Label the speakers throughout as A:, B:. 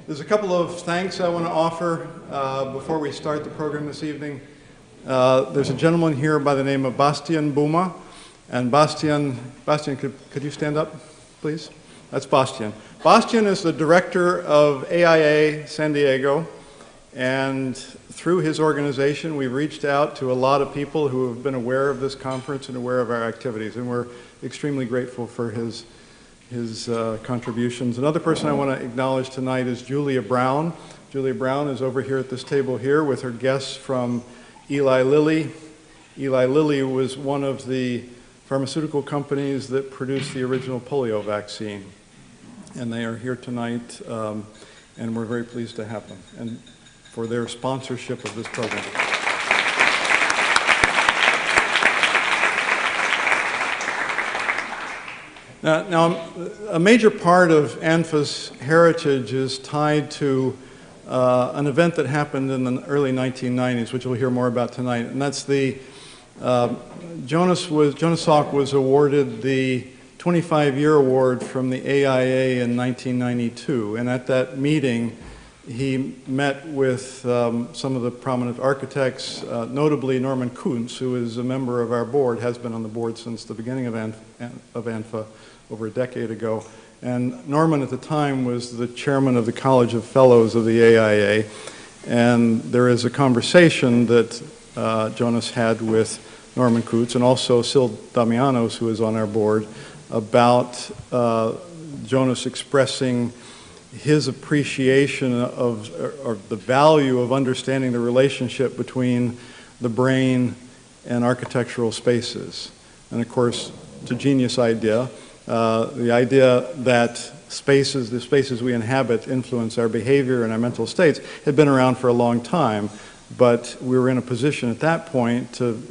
A: There's a couple of thanks I want to offer before we start the program this evening. There's a gentleman here by the name of Bastian Buma. And Bastian, could you stand up, please? That's Bastian. Bastian is the director of AIA San Diego. And through his organization, we've reached out to a lot of people who have been aware of this conference and aware of our activities. And we're extremely grateful for his contributions. Another person I want to acknowledge tonight is Julia Brown. Julia Brown is over here at this table here with her guests from Eli Lilly. Eli Lilly was one of the pharmaceutical companies that produced the original polio vaccine. And they are here tonight, and we're very pleased to have them and for their sponsorship of this program. Now, a major part of ANFA's heritage is tied to an event that happened in the early 1990s, which we'll hear more about tonight, and that's the Jonas Salk was awarded the 25-year award from the AIA in 1992, and at that meeting, he met with some of the prominent architects, notably Norman Kuntz, who is a member of our board, has been on the board since the beginning of ANFA over a decade ago. And Norman at the time was the chairman of the College of Fellows of the AIA. And there is a conversation that Jonas had with Norman Kuntz and also Sil Damianos, who is on our board, about Jonas expressing his appreciation of or the value of understanding the relationship between the brain and architectural spaces. And of course, it's a genius idea. The idea that the spaces we inhabit influence our behavior and our mental states had been around for a long time, but we were in a position at that point to,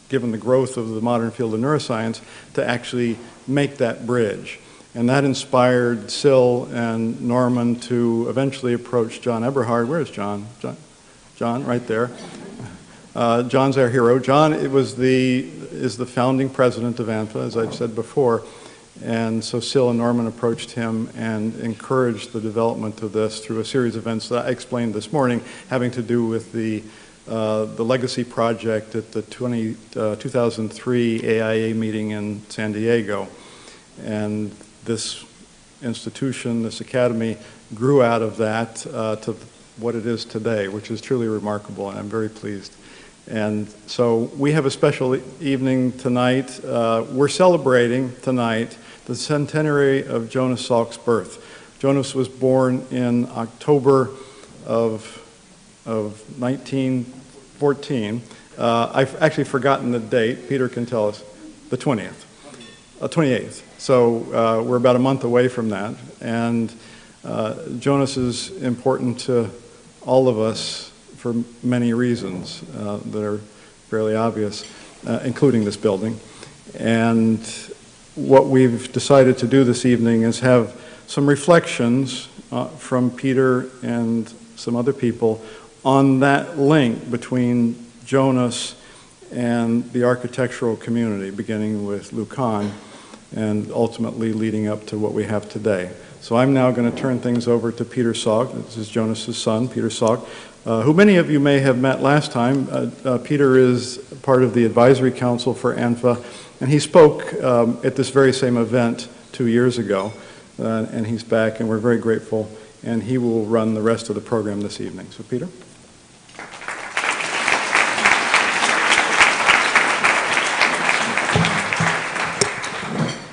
A: given the growth of the modern field of neuroscience, to actually make that bridge. And that inspired Sil and Norman to eventually approach John Eberhard. Where's John? John, right there. John's our hero. John is the founding president of ANFA, as I've said before. And so Sil and Norman approached him and encouraged the development of this through a series of events that I explained this morning, having to do with the Legacy Project at the 2003 AIA meeting in San Diego. And this institution, this academy, grew out of that to what it is today, which is truly remarkable, and I'm very pleased. And so we have a special evening tonight. We're celebrating tonight the centenary of Jonas Salk's birth. Jonas was born in October of 1914. I've actually forgotten the date. Peter can tell us. The 20th. 28th. So we're about a month away from that. And Jonas is important to all of us for many reasons that are fairly obvious, including this building. And what we've decided to do this evening is have some reflections from Peter and some other people on that link between Jonas and the architectural community, beginning with Kahn and ultimately leading up to what we have today. So I'm now going to turn things over to Peter Salk. This is Jonas's son, Peter Salk, who many of you may have met last time. Peter is part of the advisory council for ANFA, and he spoke at this very same event 2 years ago, and he's back, and we're very grateful, and he will run the rest of the program this evening. So Peter?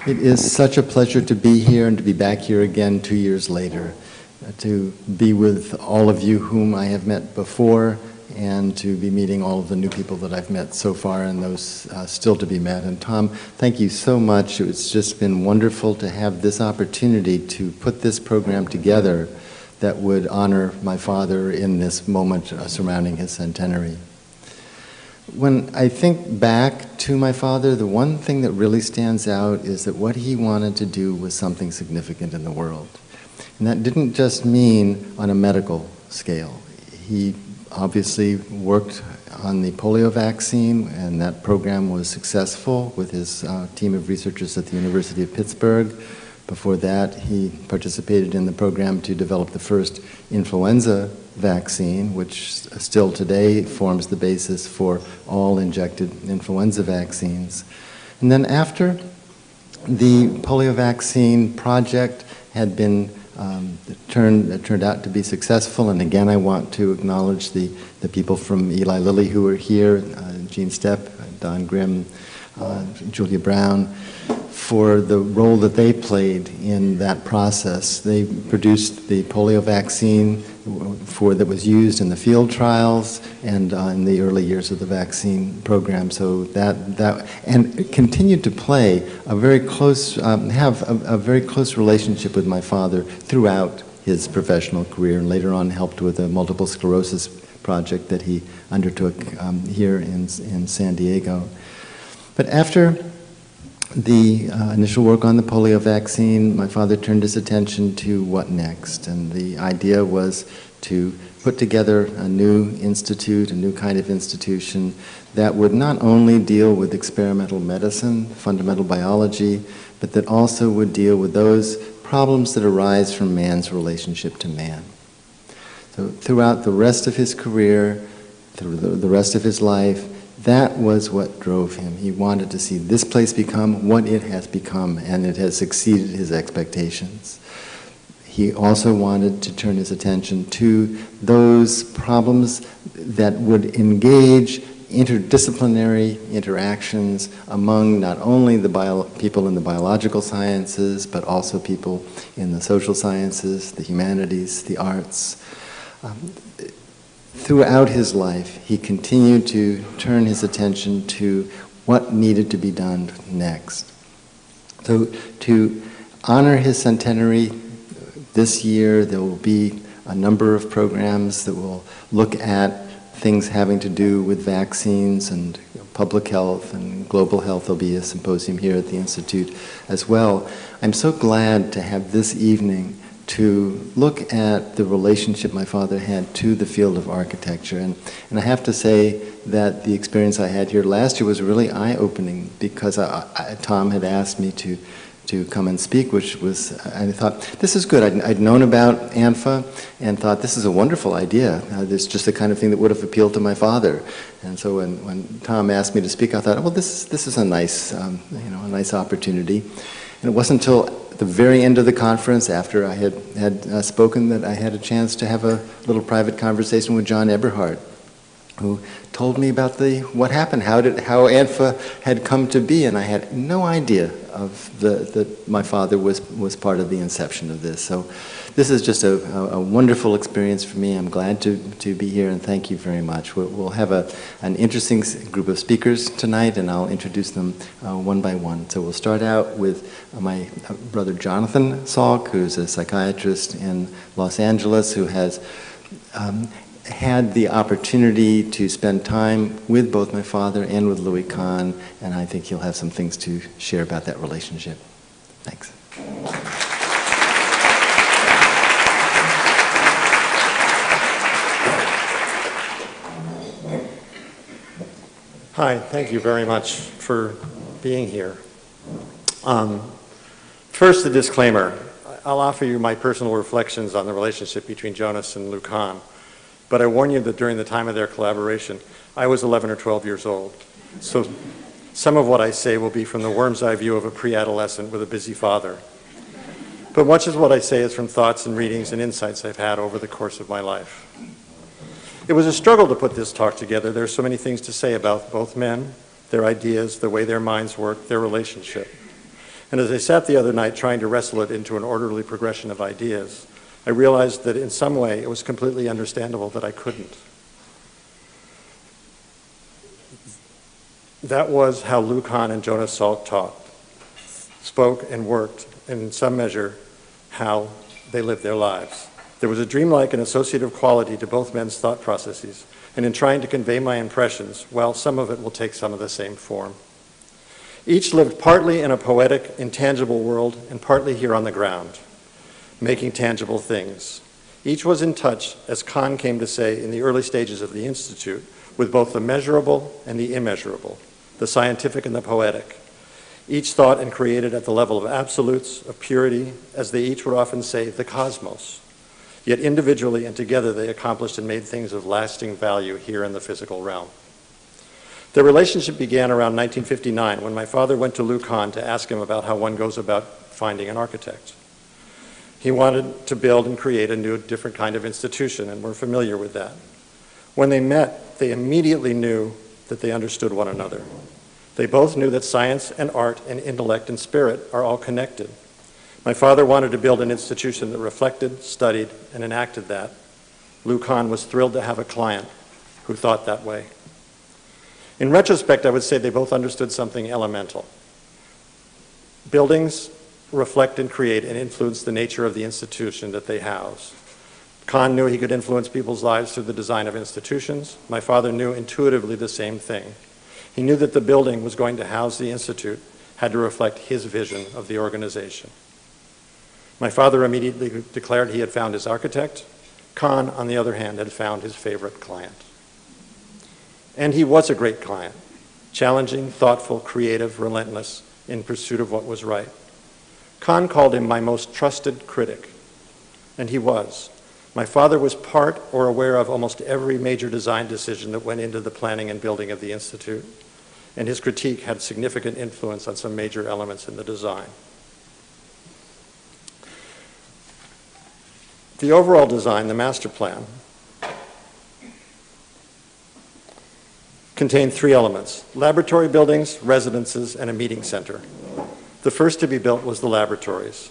B: It is such a pleasure to be here and to be back here again 2 years later, to be with all of you whom I have met before, and to be meeting all of the new people that I've met so far and those still to be met. And Tom, thank you so much. It's just been wonderful to have this opportunity to put this program together that would honor my father in this moment surrounding his centenary. When I think back to my father, the one thing that really stands out is that what he wanted to do was something significant in the world. And that didn't just mean on a medical scale. He obviously worked on the polio vaccine, and that program was successful with his team of researchers at the University of Pittsburgh, Before that, he participated in the program to develop the first influenza vaccine, which still today forms the basis for all injected influenza vaccines. And then after the polio vaccine project had been turned out to be successful, and again I want to acknowledge the people from Eli Lilly who were here, Gene Stepp, Don Grimm, Julia Brown, for the role that they played in that process. They produced the polio vaccine that was used in the field trials and in the early years of the vaccine program. So and continued to play a very close, have a very close relationship with my father throughout his professional career, and later on helped with a multiple sclerosis project that he undertook here in San Diego. But after the initial work on the polio vaccine, my father turned his attention to what next, and the idea was to put together a new institute, a new kind of institution that would not only deal with experimental medicine, fundamental biology, but that also would deal with those problems that arise from man's relationship to man. So throughout the rest of his career, through the rest of his life, that was what drove him. He wanted to see this place become what it has become, and it has exceeded his expectations. He also wanted to turn his attention to those problems that would engage interdisciplinary interactions among not only the people in the biological sciences, but also people in the social sciences, the humanities, the arts. Throughout his life, he continued to turn his attention to what needed to be done next. So to honor his centenary this year, there will be a number of programs that will look at things having to do with vaccines and public health and global health. There'll be a symposium here at the Institute as well. I'm so glad to have this evening to look at the relationship my father had to the field of architecture. And I have to say that the experience I had here last year was really eye-opening, because Tom had asked me to come and speak, which was, I thought, this is good. I'd known about ANFA and thought, this is a wonderful idea. It's just the kind of thing that would have appealed to my father. And so when Tom asked me to speak, I thought, well, this is a nice, a nice opportunity. And it wasn't until the very end of the conference, after I had spoken, that I had a chance to have a little private conversation with John Eberhard, who told me about what happened, how ANFA had come to be, and I had no idea of that my father was part of the inception of this. So this is just a wonderful experience for me. I'm glad to be here, and thank you very much. We'll have an interesting group of speakers tonight, and I'll introduce them one by one. So we'll start out with my brother Johnathan Salk, who's a psychiatrist in Los Angeles, who has had the opportunity to spend time with both my father and with Louis Kahn, and I think he'll have some things to share about that relationship. Thanks.
C: Hi, thank you very much for being here. First, a disclaimer. I'll offer you my personal reflections on the relationship between Jonas and Lou Kahn. But I warn you that during the time of their collaboration, I was 11 or 12 years old. So some of what I say will be from the worm's eye view of a pre-adolescent with a busy father. But much of what I say is from thoughts and readings and insights I've had over the course of my life. It was a struggle to put this talk together. There are so many things to say about both men, their ideas, the way their minds work, their relationship. And as I sat the other night trying to wrestle it into an orderly progression of ideas, I realized that in some way it was completely understandable that I couldn't. That was how Lou Kahn and Jonas Salk talked, spoke and worked, and in some measure, how they lived their lives. There was a dreamlike and associative quality to both men's thought processes, and in trying to convey my impressions, well, some of it will take some of the same form. Each lived partly in a poetic, intangible world, and partly here on the ground, making tangible things. Each was in touch, as Kahn came to say in the early stages of the Institute, with both the measurable and the immeasurable, the scientific and the poetic. Each thought and created at the level of absolutes, of purity, as they each would often say, the cosmos. Yet individually and together they accomplished and made things of lasting value here in the physical realm. Their relationship began around 1959 when my father went to Lou Kahn to ask him about how one goes about finding an architect. He wanted to build and create a new, different kind of institution, and we're familiar with that. When they met, they immediately knew that they understood one another. They both knew that science and art and intellect and spirit are all connected. My father wanted to build an institution that reflected, studied, and enacted that. Lou Kahn was thrilled to have a client who thought that way. In retrospect, I would say they both understood something elemental. Buildings reflect and create and influence the nature of the institution that they house. Kahn knew he could influence people's lives through the design of institutions. My father knew intuitively the same thing. He knew that the building was going to house the institute had to reflect his vision of the organization. My father immediately declared he had found his architect. Kahn, on the other hand, had found his favorite client. And he was a great client, challenging, thoughtful, creative, relentless, in pursuit of what was right. Kahn called him my most trusted critic, and he was. My father was part or aware of almost every major design decision that went into the planning and building of the Institute, and his critique had significant influence on some major elements in the design. The overall design, the master plan, contained three elements: laboratory buildings, residences, and a meeting center. The first to be built was the laboratories.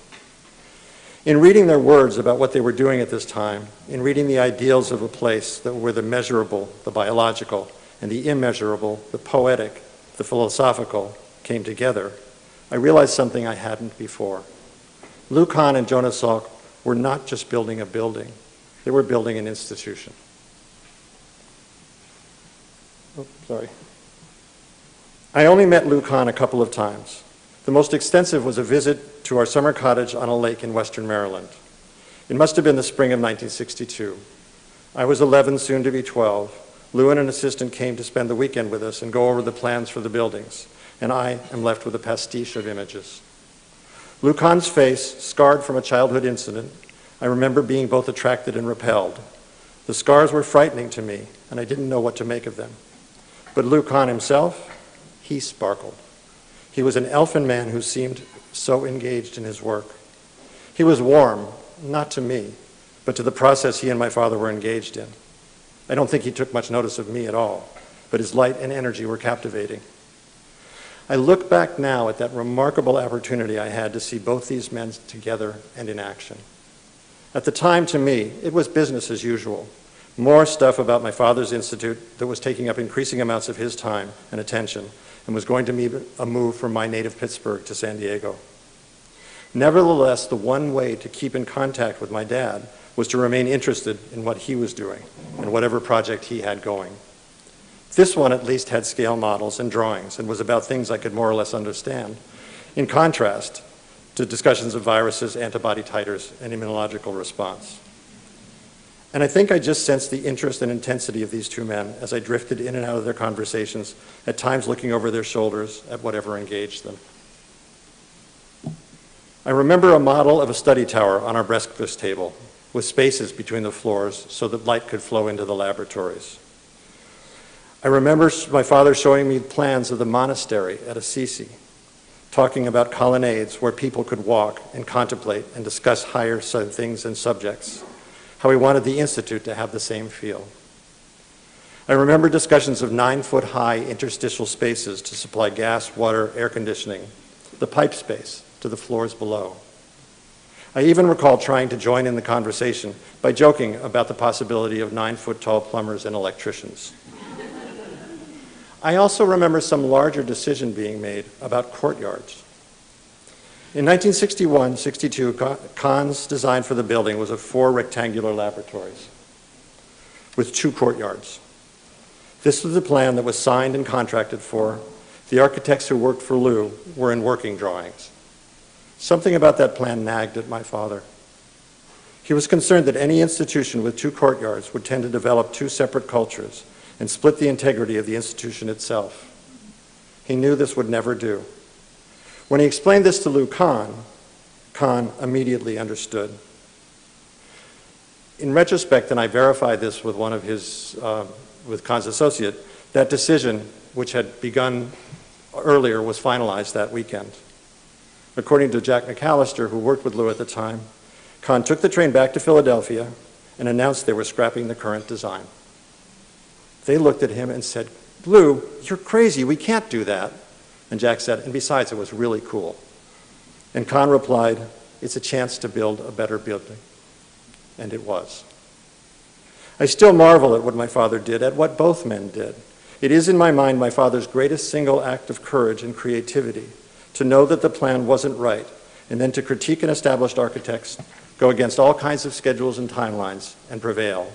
C: In reading their words about what they were doing at this time, in reading the ideals of a place that were the measurable, the biological, and the immeasurable, the poetic, the philosophical, came together, I realized something I hadn't before. Lou Kahn and Jonas Salk were not just building a building, they were building an institution. Oh, sorry. I only met Lou Kahn a couple of times. The most extensive was a visit to our summer cottage on a lake in western Maryland. It must have been the spring of 1962. I was 11, soon to be 12. Lou and an assistant came to spend the weekend with us and go over the plans for the buildings, and I am left with a pastiche of images. Lou Kahn's face, scarred from a childhood incident, I remember being both attracted and repelled. The scars were frightening to me, and I didn't know what to make of them. But Lou Kahn himself, he sparkled. He was an elfin man who seemed so engaged in his work. He was warm, not to me, but to the process he and my father were engaged in. I don't think he took much notice of me at all, but his light and energy were captivating. I look back now at that remarkable opportunity I had to see both these men together and in action. At the time, to me, it was business as usual. More stuff about my father's institute that was taking up increasing amounts of his time and attention and was going to be a move from my native Pittsburgh to San Diego. Nevertheless, the one way to keep in contact with my dad was to remain interested in what he was doing and whatever project he had going. This one at least had scale models and drawings and was about things I could more or less understand, in contrast to discussions of viruses, antibody titers, and immunological response. And I think I just sensed the interest and intensity of these two men as I drifted in and out of their conversations, at times looking over their shoulders at whatever engaged them. I remember a model of a study tower on our breakfast table with spaces between the floors so that light could flow into the laboratories. I remember my father showing me plans of the monastery at Assisi, talking about colonnades where people could walk and contemplate and discuss higher things and subjects, how he wanted the Institute to have the same feel. I remember discussions of 9-foot-high interstitial spaces to supply gas, water, air conditioning, the pipe space to the floors below. I even recall trying to join in the conversation by joking about the possibility of 9-foot-tall plumbers and electricians. I also remember some larger decision being made about courtyards. In 1961-62, Kahn's design for the building was of 4 rectangular laboratories with 2 courtyards. This was the plan that was signed and contracted for. The architects who worked for Lou were in working drawings. Something about that plan nagged at my father. He was concerned that any institution with 2 courtyards would tend to develop 2 separate cultures and split the integrity of the institution itself. He knew this would never do. When he explained this to Lou Kahn, Kahn immediately understood. In retrospect, and I verified this with one of his, with Kahn's associate, that decision, which had begun earlier, was finalized that weekend. According to Jack McAllister, who worked with Lou at the time, Kahn took the train back to Philadelphia and announced they were scrapping the current design. They looked at him and said, "Lou, you're crazy, we can't do that." And Jack said, "And besides, it was really cool." And Kahn replied, "It's a chance to build a better building." And it was. I still marvel at what my father did, at what both men did. It is, in my mind, my father's greatest single act of courage and creativity, to know that the plan wasn't right, and then to critique an established architect, go against all kinds of schedules and timelines, and prevail.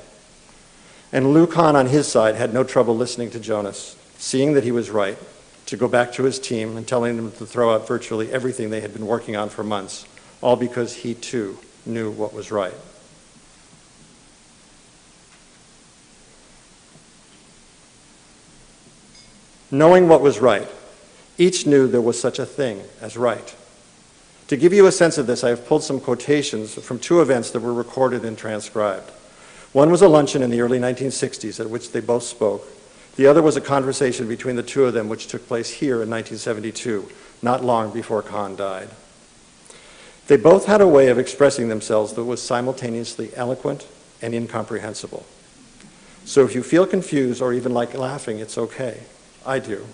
C: And Lou Kahn, on his side, had no trouble listening to Jonas, seeing that he was right, to go back to his team and telling them to throw out virtually everything they had been working on for months, all because he, too, knew what was right. Knowing what was right, each knew there was such a thing as right. To give you a sense of this, I have pulled some quotations from two events that were recorded and transcribed. One was a luncheon in the early 1960s at which they both spoke. The other was a conversation between the two of them which took place here in 1972, not long before Kahn died. They both had a way of expressing themselves that was simultaneously eloquent and incomprehensible. So if you feel confused or even like laughing, it's okay. I do.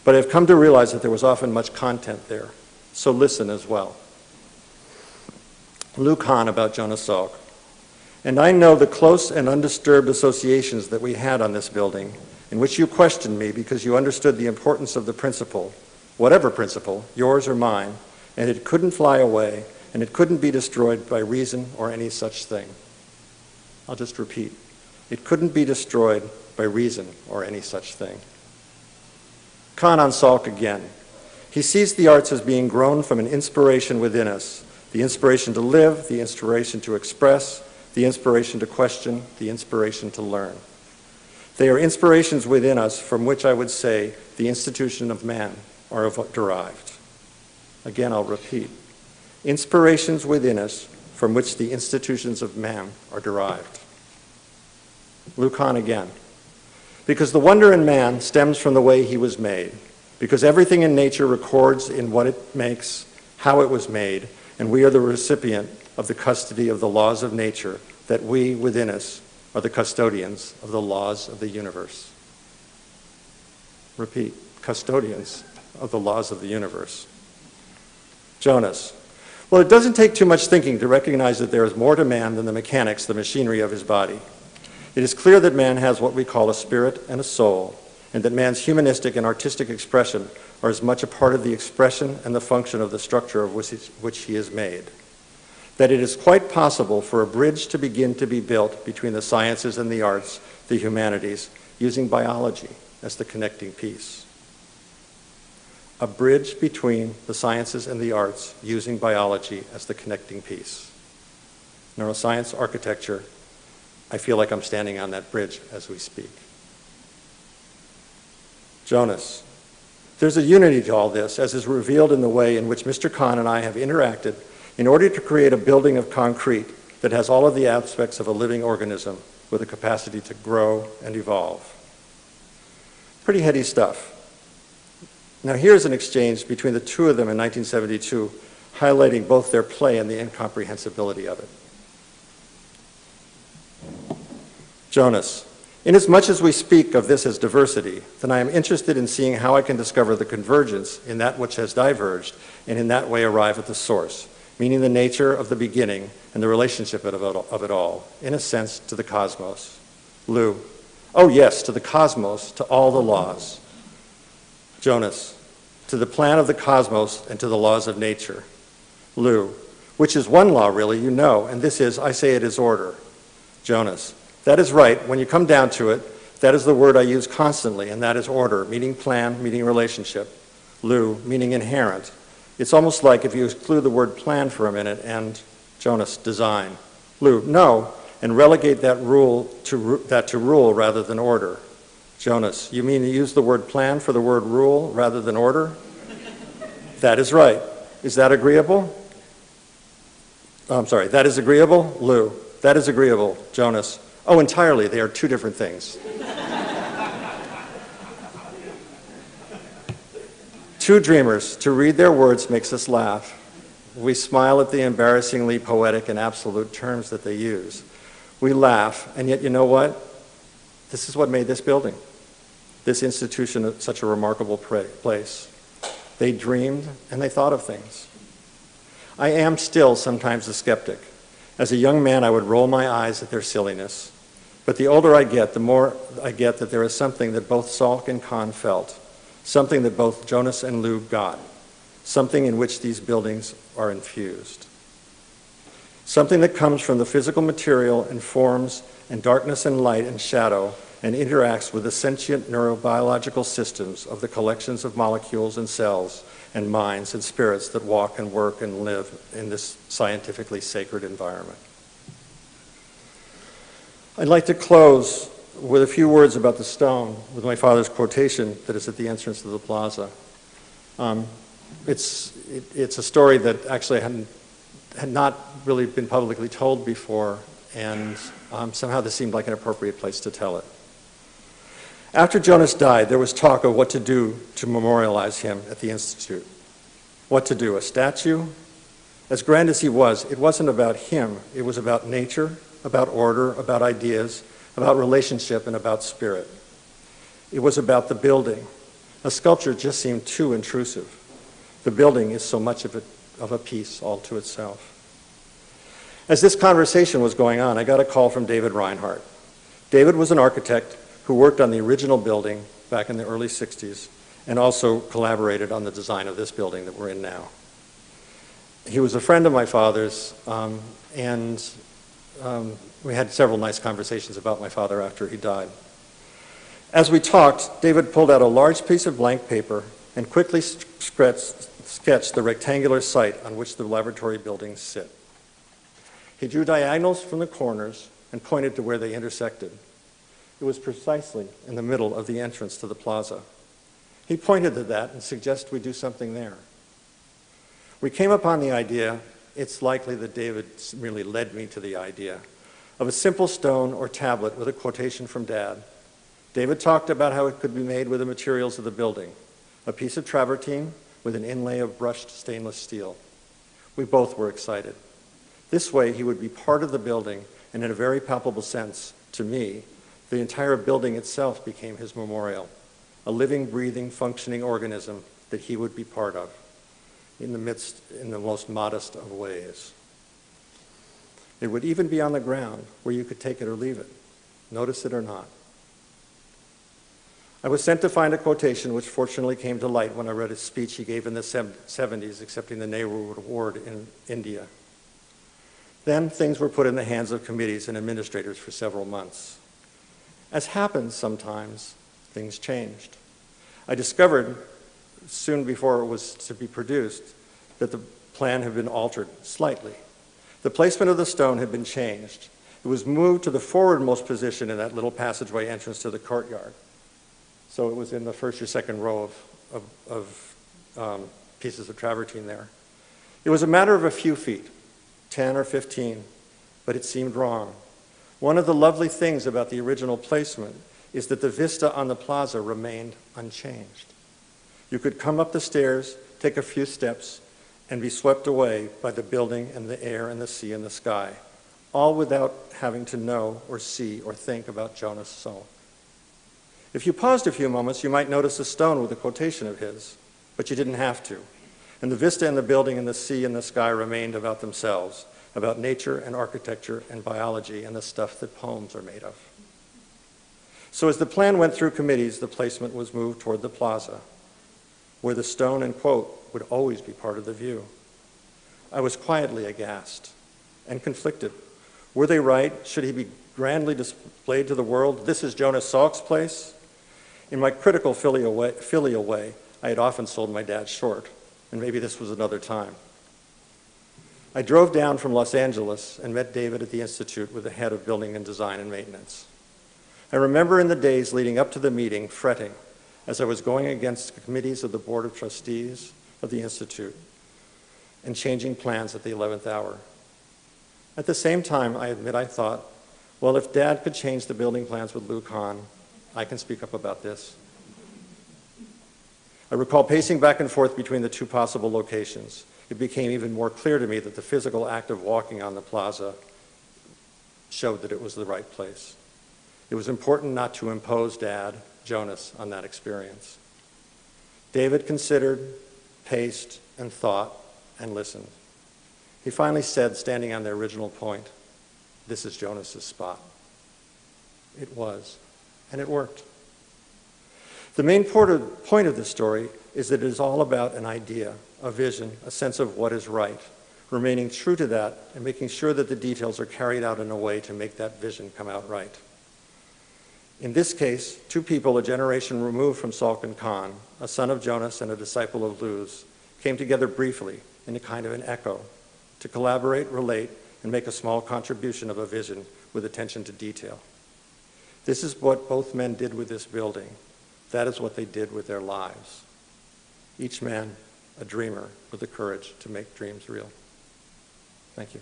C: But I've come to realize that there was often much content there. So listen as well. Lou Kahn about Jonas Salk. And I know the close and undisturbed associations that we had on this building, in which you questioned me because you understood the importance of the principle, whatever principle, yours or mine, and it couldn't fly away, and it couldn't be destroyed by reason or any such thing. I'll just repeat. It couldn't be destroyed by reason or any such thing. Kahn on Salk again. He sees the arts as being grown from an inspiration within us, the inspiration to live, the inspiration to express, the inspiration to question, the inspiration to learn. They are inspirations within us from which I would say the institution of man are derived. Again, I'll repeat. Inspirations within us from which the institutions of man are derived. Lou Kahn again. Because the wonder in man stems from the way he was made. Because everything in nature records in what it makes, how it was made, and we are the recipient of the custody of the laws of nature, that we within us are the custodians of the laws of the universe. Repeat, custodians of the laws of the universe. Jonas. Well, it doesn't take too much thinking to recognize that there is more to man than the mechanics, the machinery of his body. It is clear that man has what we call a spirit and a soul, and that man's humanistic and artistic expression are as much a part of the expression and the function of the structure of which he is made. That it is quite possible for a bridge to begin to be built between the sciences and the arts, the humanities, using biology as the connecting piece. A bridge between the sciences and the arts using biology as the connecting piece. Neuroscience, architecture, I feel like I'm standing on that bridge as we speak. Jonas. There's a unity to all this, as is revealed in the way in which Mr. Kahn and I have interacted in order to create a building of concrete that has all of the aspects of a living organism with a capacity to grow and evolve. Pretty heady stuff. Now here's an exchange between the two of them in 1972, highlighting both their play and the incomprehensibility of it. Jonas. Inasmuch as we speak of this as diversity, then I am interested in seeing how I can discover the convergence in that which has diverged, and in that way arrive at the source, meaning the nature of the beginning and the relationship of it all, in a sense, to the cosmos. Lou. Oh yes, to the cosmos, to all the laws. Jonas. To the plan of the cosmos and to the laws of nature. Lou. Which is one law, really, you know, and this is, I say it is order. Jonas. That is right. When you come down to it, that is the word I use constantly, and that is order, meaning plan, meaning relationship. Lou, meaning inherent. It's almost like if you exclude the word plan for a minute and, Jonas, design. Lou, no, and relegate that to rule rather than order. Jonas, you mean to use the word plan for the word rule rather than order? That is right. Is that agreeable? I'm sorry, that is agreeable? Lou. That is agreeable, Jonas. Oh, entirely. They are two different things. Two dreamers. To read their words makes us laugh. We smile at the embarrassingly poetic and absolute terms that they use. We laugh, and yet you know what? This is what made this building, this institution, such a remarkable place. They dreamed and they thought of things. I am still sometimes a skeptic. As a young man, I would roll my eyes at their silliness. But the older I get, the more I get that there is something that both Salk and Kahn felt, something that both Jonas and Lou got, something in which these buildings are infused. Something that comes from the physical material and forms and darkness and light and shadow and interacts with the sentient neurobiological systems of the collections of molecules and cells and minds and spirits that walk and work and live in this scientifically sacred environment. I'd like to close with a few words about the stone with my father's quotation that is at the entrance to the plaza. It's a story that actually had not really been publicly told before, and somehow this seemed like an appropriate place to tell it. After Jonas died, there was talk of what to do to memorialize him at the Institute. What to do, a statue? As grand as he was, it wasn't about him. It was about nature, about order, about ideas, about relationship, and about spirit. It was about the building. A sculpture just seemed too intrusive. The building is so much of a piece all to itself. As this conversation was going on, I got a call from David Reinhardt. David was an architect who worked on the original building back in the early 60s and also collaborated on the design of this building that we're in now. He was a friend of my father's, and we had several nice conversations about my father after he died. As we talked, David pulled out a large piece of blank paper and quickly sketched the rectangular site on which the laboratory buildings sit. He drew diagonals from the corners and pointed to where they intersected. It was precisely in the middle of the entrance to the plaza. He pointed to that and suggested we do something there. We came upon the idea, it's likely that David really led me to the idea, of a simple stone or tablet with a quotation from Dad. David talked about how it could be made with the materials of the building, a piece of travertine with an inlay of brushed stainless steel. We both were excited. This way, he would be part of the building, and in a very palpable sense, to me, the entire building itself became his memorial, a living, breathing, functioning organism that he would be part of, in the most modest of ways. It would even be on the ground where you could take it or leave it, notice it or not. I was sent to find a quotation which fortunately came to light when I read a speech he gave in the 70s accepting the Nehru Award in India. Then things were put in the hands of committees and administrators for several months. As happens sometimes, things changed. I discovered soon before it was to be produced that the plan had been altered slightly. The placement of the stone had been changed. It was moved to the forwardmost position in that little passageway entrance to the courtyard. So it was in the first or second row of pieces of travertine there. It was a matter of a few feet, 10 or 15, but it seemed wrong. One of the lovely things about the original placement is that the vista on the plaza remained unchanged. You could come up the stairs, take a few steps, and be swept away by the building and the air and the sea and the sky, all without having to know or see or think about Jonas Salk. If you paused a few moments, you might notice a stone with a quotation of his, but you didn't have to. And the vista and the building and the sea and the sky remained about themselves, about nature and architecture and biology and the stuff that poems are made of. So as the plan went through committees, the placement was moved toward the plaza, where the stone and quote would always be part of the view. I was quietly aghast and conflicted. Were they right? Should he be grandly displayed to the world? This is Jonas Salk's place? In my critical filial way, I had often sold my dad short, and maybe this was another time. I drove down from Los Angeles and met David at the Institute with the head of building and design and maintenance. I remember in the days leading up to the meeting fretting as I was going against the committees of the Board of Trustees, of the Institute and changing plans at the 11th hour. At the same time, I admit I thought, well, if Dad could change the building plans with Lou Kahn, I can speak up about this. I recall pacing back and forth between the two possible locations. It became even more clear to me that the physical act of walking on the plaza showed that it was the right place. It was important not to impose Dad, Jonas, on that experience. David considered, paced, and thought, and listened. He finally said, standing on the original point, "This is Jonas's spot." It was, and it worked. The main point of this story is that it is all about an idea, a vision, a sense of what is right, remaining true to that and making sure that the details are carried out in a way to make that vision come out right. In this case, two people a generation removed from Salk and Kahn, a son of Jonas and a disciple of Lou's, came together briefly in a kind of an echo to collaborate, relate, and make a small contribution of a vision with attention to detail. This is what both men did with this building. That is what they did with their lives. Each man a dreamer with the courage to make dreams real. Thank you.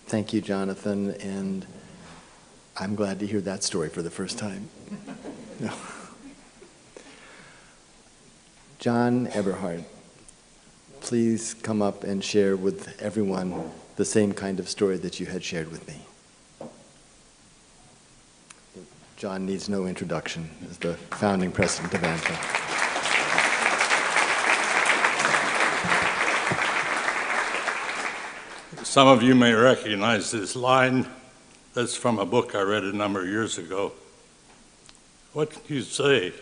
B: Thank you, Johnathan, and I'm glad to hear that story for the first time. No. John Eberhard, please come up and share with everyone the same kind of story that you had shared with me. John needs no introduction as the founding president of ANFA.
D: Some of you may recognize this line. That's from a book I read a number of years ago. What can you say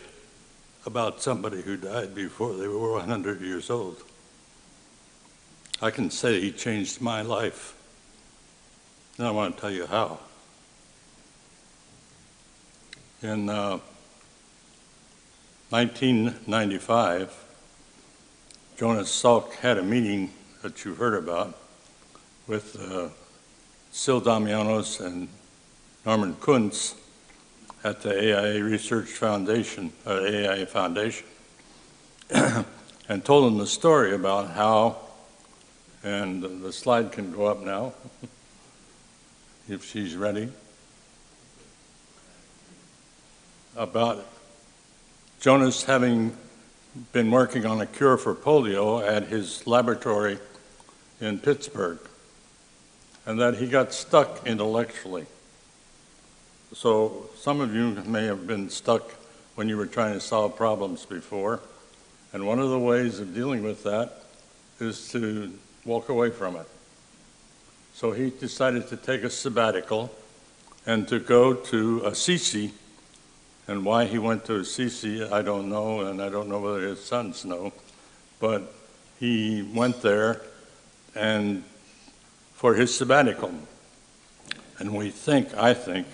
D: about somebody who died before they were 100 years old? I can say he changed my life. And I want to tell you how. In 1995, Jonas Salk had a meeting that you've heard about with Sil Damianos and Norman Kuntz at the AIA Research Foundation, AIA Foundation, and told them the story about how, and the slide can go up now, if she's ready, about Jonas having been working on a cure for polio at his laboratory in Pittsburgh, and that he got stuck intellectually. So some of you may have been stuck when you were trying to solve problems before, and one of the ways of dealing with that is to walk away from it. So he decided to take a sabbatical and to go to Assisi, and why he went to Assisi, I don't know, and I don't know whether his sons know, but he went there and for his sabbatical. And I think,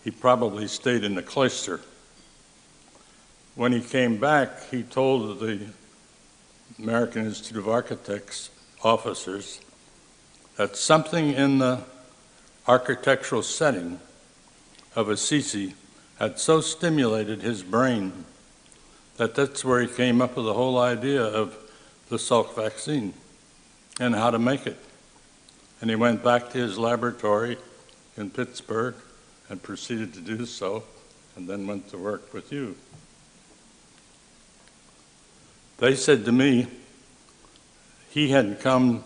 D: he probably stayed in the cloister. When he came back, he told the American Institute of Architects officers that something in the architectural setting of Assisi had so stimulated his brain that that's where he came up with the whole idea of the Salk vaccine and how to make it. And he went back to his laboratory in Pittsburgh and proceeded to do so, and then went to work with you. They said to me he had come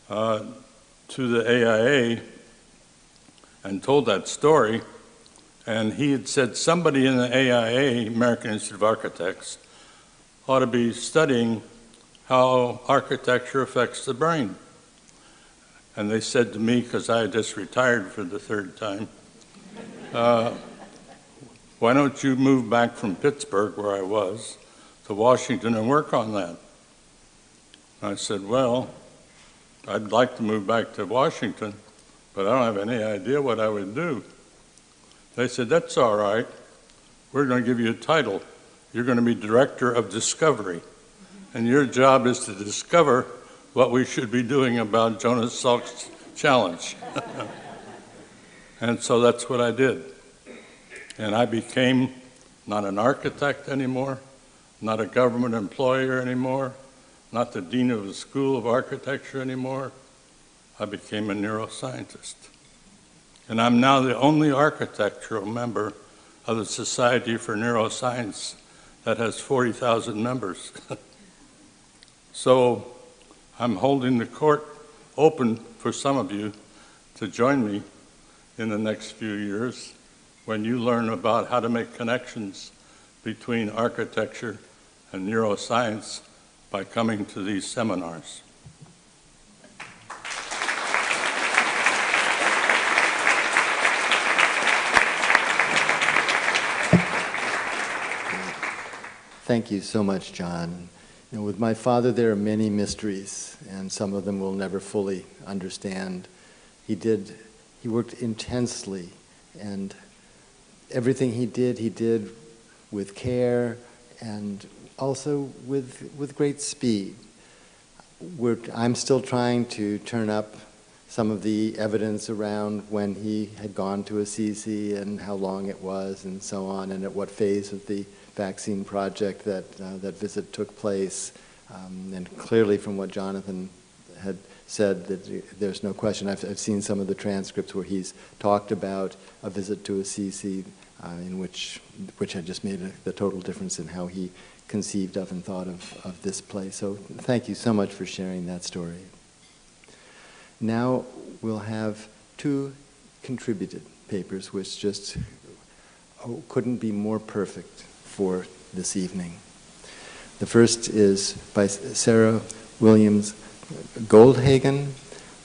D: to the AIA and told that story, and he had said somebody in the AIA, American Institute of Architects, ought to be studying how architecture affects the brain. And they said to me, because I had just retired for the third time, why don't you move back from Pittsburgh, where I was, to Washington and work on that? And I said, well, I'd like to move back to Washington, but I don't have any idea what I would do. They said, that's all right. We're going to give you a title. You're going to be Director of Discovery. And your job is to discover what we should be doing about Jonas Salk's challenge. And so that's what I did. And I became not an architect anymore, not a government employer anymore, not the dean of the School of Architecture anymore. I became a neuroscientist. And I'm now the only architectural member of the Society for Neuroscience that has 40,000 members. So I'm holding the court open for some of you to join me in the next few years when you learn about how to make connections between architecture and neuroscience by coming to these seminars.
B: Thank you so much, John. You know, with my father, there are many mysteries, and some of them we'll never fully understand. He worked intensely, and everything he did with care and also with great speed. I'm still trying to turn up some of the evidence around when he had gone to Assisi and how long it was and so on, and at what phase of the vaccine project that visit took place. And clearly from what Johnathan had said, that there's no question. I've seen some of the transcripts where he's talked about a visit to Assisi in which had just made the total difference in how he conceived of and thought of this place. So thank you so much for sharing that story. Now we'll have two contributed papers which just couldn't be more perfect for this evening. The first is by Sarah Williams Goldhagen,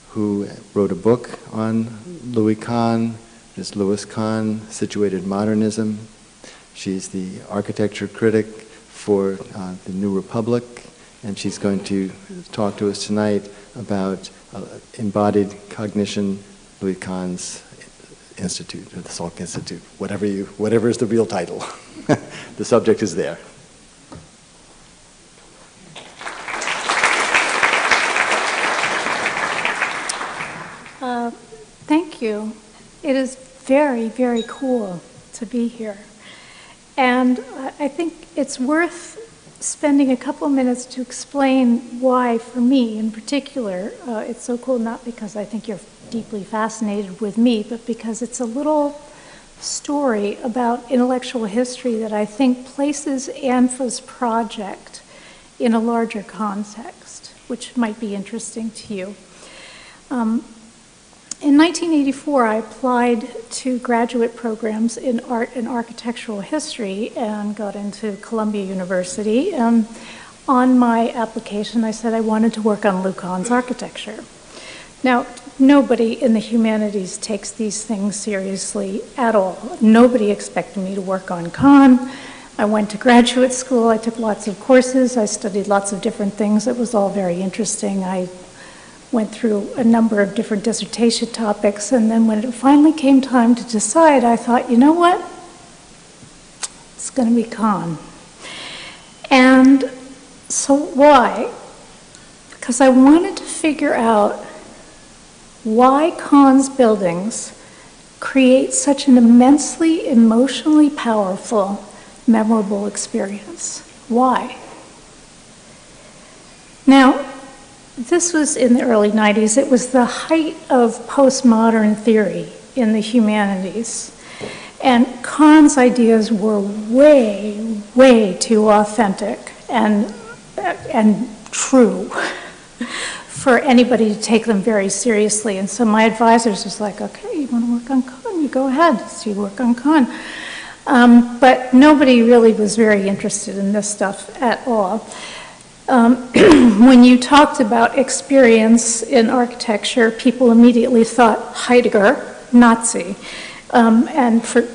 B: who wrote a book on Louis Kahn. This Louis Kahn, Situated Modernism. She's the architecture critic for the New Republic, and she's going to talk to us tonight about Embodied Cognition, Louis Kahn's Institute, or the Salk Institute, whatever is the real title. The subject is there.
E: Thank you. It is very, very cool to be here. And I think it's worth spending a couple of minutes to explain why, for me in particular, it's so cool, not because I think you're deeply fascinated with me, but because it's a little story about intellectual history that I think places ANFA's project in a larger context, which might be interesting to you. In 1984, I applied to graduate programs in art and architectural history and got into Columbia University. And on my application, I said I wanted to work on Lou Kahn's architecture. Now, nobody in the humanities takes these things seriously at all. Nobody expected me to work on Kahn. I went to graduate school. I took lots of courses. I studied lots of different things. It was all very interesting. I went through a number of different dissertation topics, and then when it finally came time to decide, I thought, you know what? It's going to be Kahn. And so why? Because I wanted to figure out why Kahn's buildings create such an immensely emotionally powerful, memorable experience. Why? Now, this was in the early 90s. It was the height of postmodern theory in the humanities. And Kahn's ideas were way, way too authentic and true for anybody to take them very seriously. And so my advisors was like, okay, you want to work on Kahn? You go ahead. So you work on Kahn. But nobody really was very interested in this stuff at all. When you talked about experience in architecture, people immediately thought Heidegger, Nazi. And for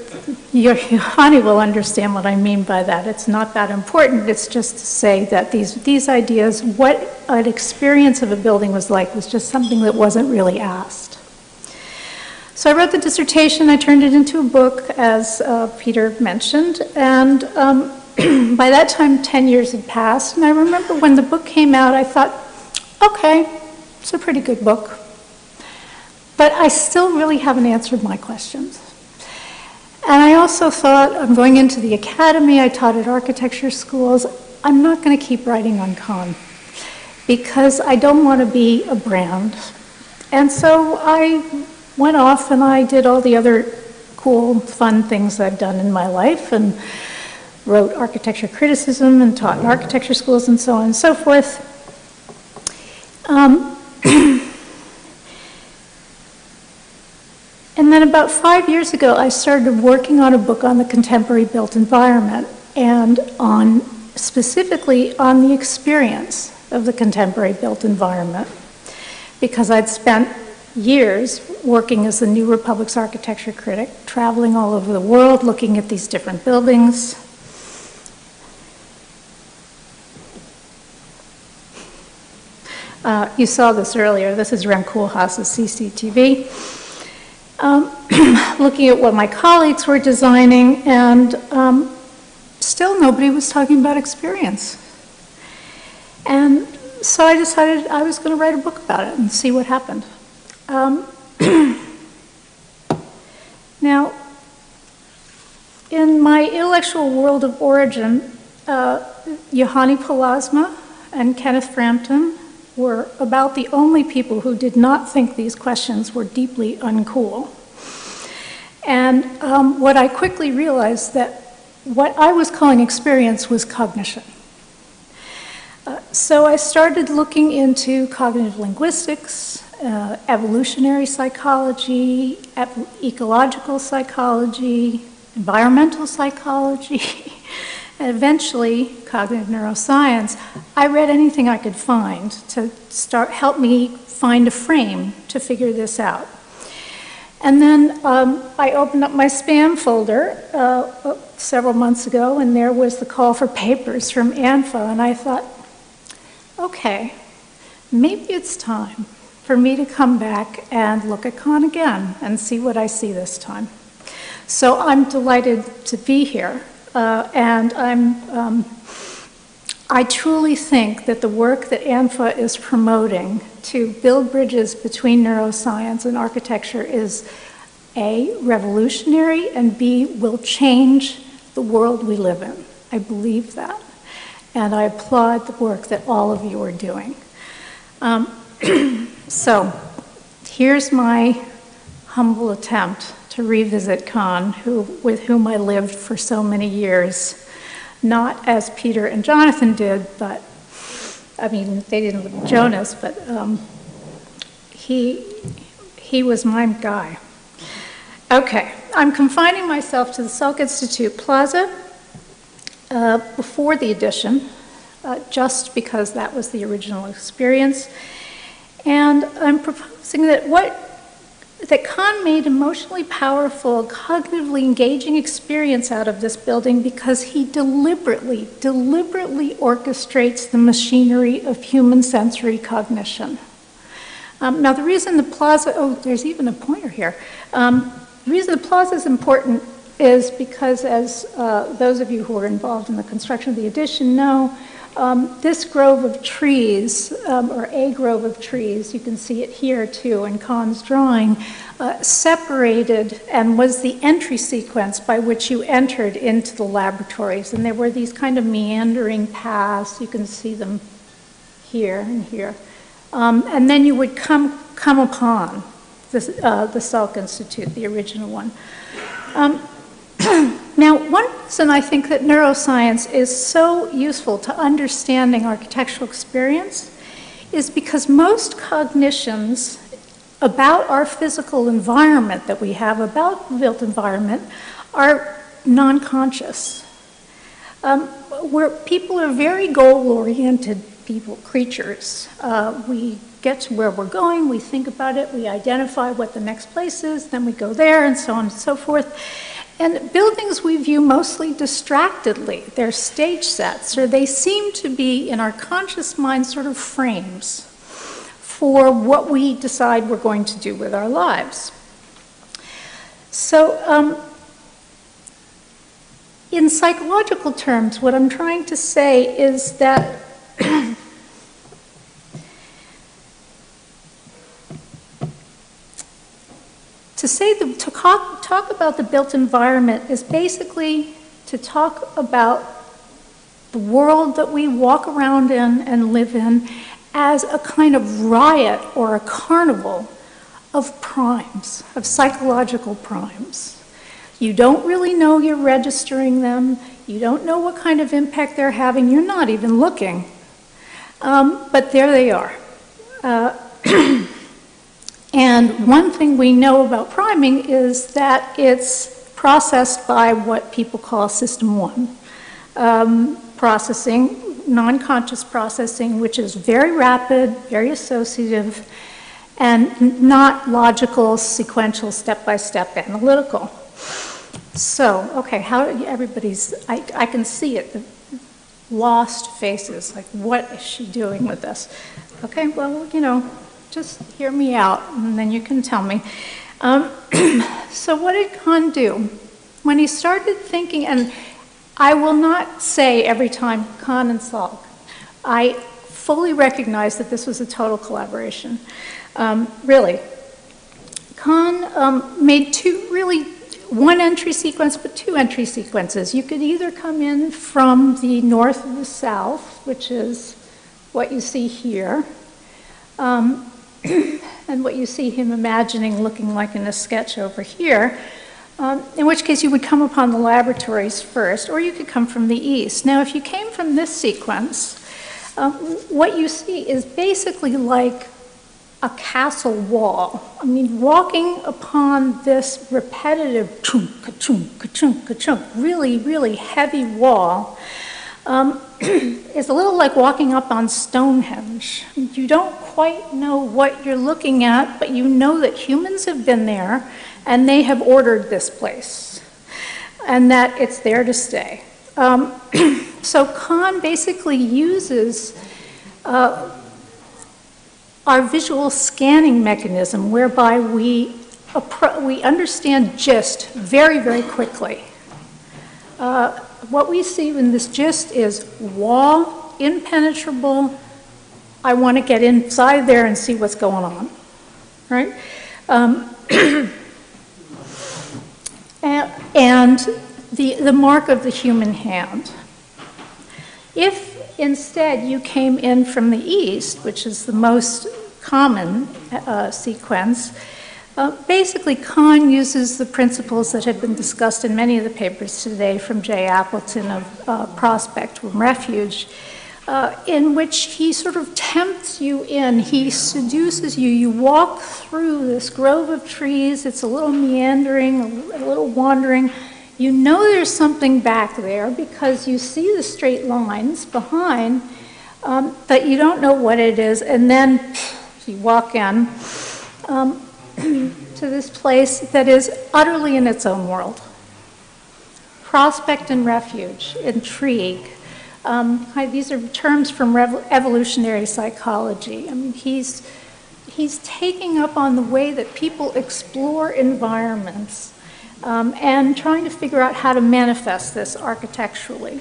E: Johanni will understand what I mean by that. It's not that important. It's just to say that these ideas, what an experience of a building was like, was just something that wasn't really asked. So I wrote the dissertation, I turned it into a book, as Peter mentioned, and by that time 10 years had passed, and I remember when the book came out, I thought, okay, it's a pretty good book. But I still really haven't answered my questions. And I also thought, I'm going into the academy, I taught at architecture schools, I'm not going to keep writing on Kahn because I don't want to be a brand. And so I went off and I did all the other cool, fun things I've done in my life and wrote architecture criticism and taught in architecture schools and so on and so forth. And then about 5 years ago, I started working on a book on the contemporary built environment and specifically on the experience of the contemporary built environment, because I'd spent years working as the New Republic's architecture critic, traveling all over the world, looking at these different buildings. You saw this earlier. This is Rem Koolhaas's CCTV. Looking at what my colleagues were designing, and still nobody was talking about experience. And so I decided I was going to write a book about it and see what happened. Now, in my intellectual world of origin, Juhani Pallasmaa and Kenneth Frampton were about the only people who did not think these questions were deeply uncool. And what I quickly realized that what I was calling experience was cognition. So I started looking into cognitive linguistics, evolutionary psychology, ecological psychology, environmental psychology, and eventually cognitive neuroscience. I read anything I could find to help me find a frame to figure this out. And then I opened up my spam folder several months ago, and there was the call for papers from ANFA, and I thought, okay, maybe it's time for me to come back and look at Kahn again and see what I see this time. So I'm delighted to be here, and I truly think that the work that ANFA is promoting to build bridges between neuroscience and architecture is A, revolutionary, and B, will change the world we live in. I believe that. And I applaud the work that all of you are doing. So here's my humble attempt to revisit Kahn, with whom I lived for so many years. Not as Peter and Johnathan did, but, I mean, they didn't live with Jonas, but he was my guy. Okay, I'm confining myself to the Salk Institute Plaza before the addition, just because that was the original experience. And I'm proposing that Kahn made emotionally powerful, cognitively engaging experience out of this building because he deliberately orchestrates the machinery of human sensory cognition. Now the reason the plaza, oh, there's even a pointer here. The reason the plaza is important is because, as those of you who are involved in the construction of the addition know, this grove of trees, or a grove of trees, you can see it here too in Kahn's drawing, separated and was the entry sequence by which you entered into the laboratories. And there were these kind of meandering paths, you can see them here and here. And then you would come upon the Salk Institute, the original one. Now, one reason I think that neuroscience is so useful to understanding architectural experience is because most cognitions about our physical environment that we have, about the built environment, are non-conscious. Where people are very goal-oriented creatures. We get to where we're going, we think about it, we identify what the next place is, then we go there, and so on and so forth. And buildings we view mostly distractedly. They're stage sets, or they seem to be, in our conscious mind, sort of frames for what we decide we're going to do with our lives. So in psychological terms, what I'm trying to say is that to talk about the built environment is basically to talk about the world that we walk around in and live in as a kind of riot or a carnival of primes, of psychological primes. You don't really know you're registering them. You don't know what kind of impact they're having. You're not even looking. But there they are. And one thing we know about priming is that it's processed by what people call system 1 processing, non-conscious processing, which is very rapid, very associative, and not logical, sequential, step-by-step analytical. So, okay, how everybody's, I can see it, the lost faces, like, what is she doing with this? Okay, well, you know, just hear me out, and then you can tell me. So what did Kahn do? When he started thinking, and I will not say every time Kahn and Salk, I fully recognize that this was a total collaboration. Really. Kahn made one entry sequence, but 2 entry sequences. You could either come in from the north or the south, which is what you see here, and what you see him imagining looking like in a sketch over here, in which case you would come upon the laboratories first, or you could come from the east. Now, if you came from this sequence, what you see is basically like a castle wall. I mean, walking upon this repetitive chunk, ka-chunk, ka-chunk, ka-chunk, really, really heavy wall is a little like walking up on Stonehenge. You don't quite know what you're looking at, but you know that humans have been there and they have ordered this place and that it's there to stay. So Kahn basically uses our visual scanning mechanism whereby we understand gist very, very quickly. What we see in this gist is wall, impenetrable. I want to get inside there and see what's going on, right? And the mark of the human hand. If instead you came in from the east, which is the most common sequence, basically Kahn uses the principles that have been discussed in many of the papers today from Jay Appleton of Prospect from Refuge, in which he sort of tempts you in, he seduces you. You walk through this grove of trees, it's a little meandering, a little wandering. You know there's something back there because you see the straight lines behind, but you don't know what it is, and then you walk in to this place that is utterly in its own world. Prospect and refuge, intrigue. These are terms from evolutionary psychology. I mean, he's taking up on the way that people explore environments and trying to figure out how to manifest this architecturally.